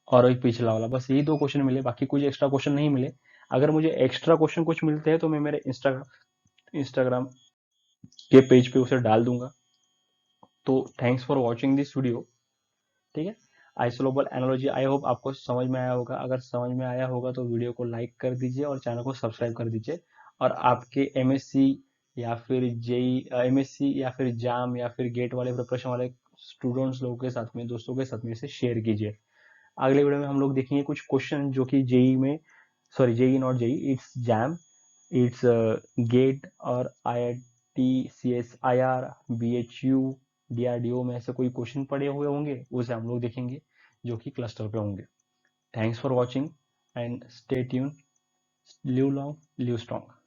और एक पिछला वाला, बस यही 2 क्वेश्चन मिले, बाकी कुछ एक्स्ट्रा क्वेश्चन नहीं मिले। अगर मुझे एक्स्ट्रा क्वेश्चन कुछ मिलते हैं तो मैं मेरे इंस्टाग्राम के पेज पे उसे डाल दूंगा। तो thanks for watching this video. ठीक है, आइसोलोबल एनालॉजी आई होप आपको समझ में आया होगा। अगर समझ में आया होगा तो वीडियो को लाइक कर दीजिए और चैनल को सब्सक्राइब कर दीजिए। और आपके MSc या फिर जेई MSc या फिर जाम या फिर गेट वाले प्रिपरेशन वाले स्टूडेंट्स लोगों के साथ में, दोस्तों के साथ में इसे शेयर कीजिए। अगले वीडियो में हम लोग देखेंगे कुछ क्वेश्चन जो कि जेई में, sorry JEE not JEE, it's JAM, it's GATE और IIT CSIR BHU DRDO में ऐसे कोई क्वेश्चन पड़े हुए होंगे, उसे हम लोग देखेंगे जो कि क्लस्टर पे होंगे। Thanks for watching and stay tune, live long live strong.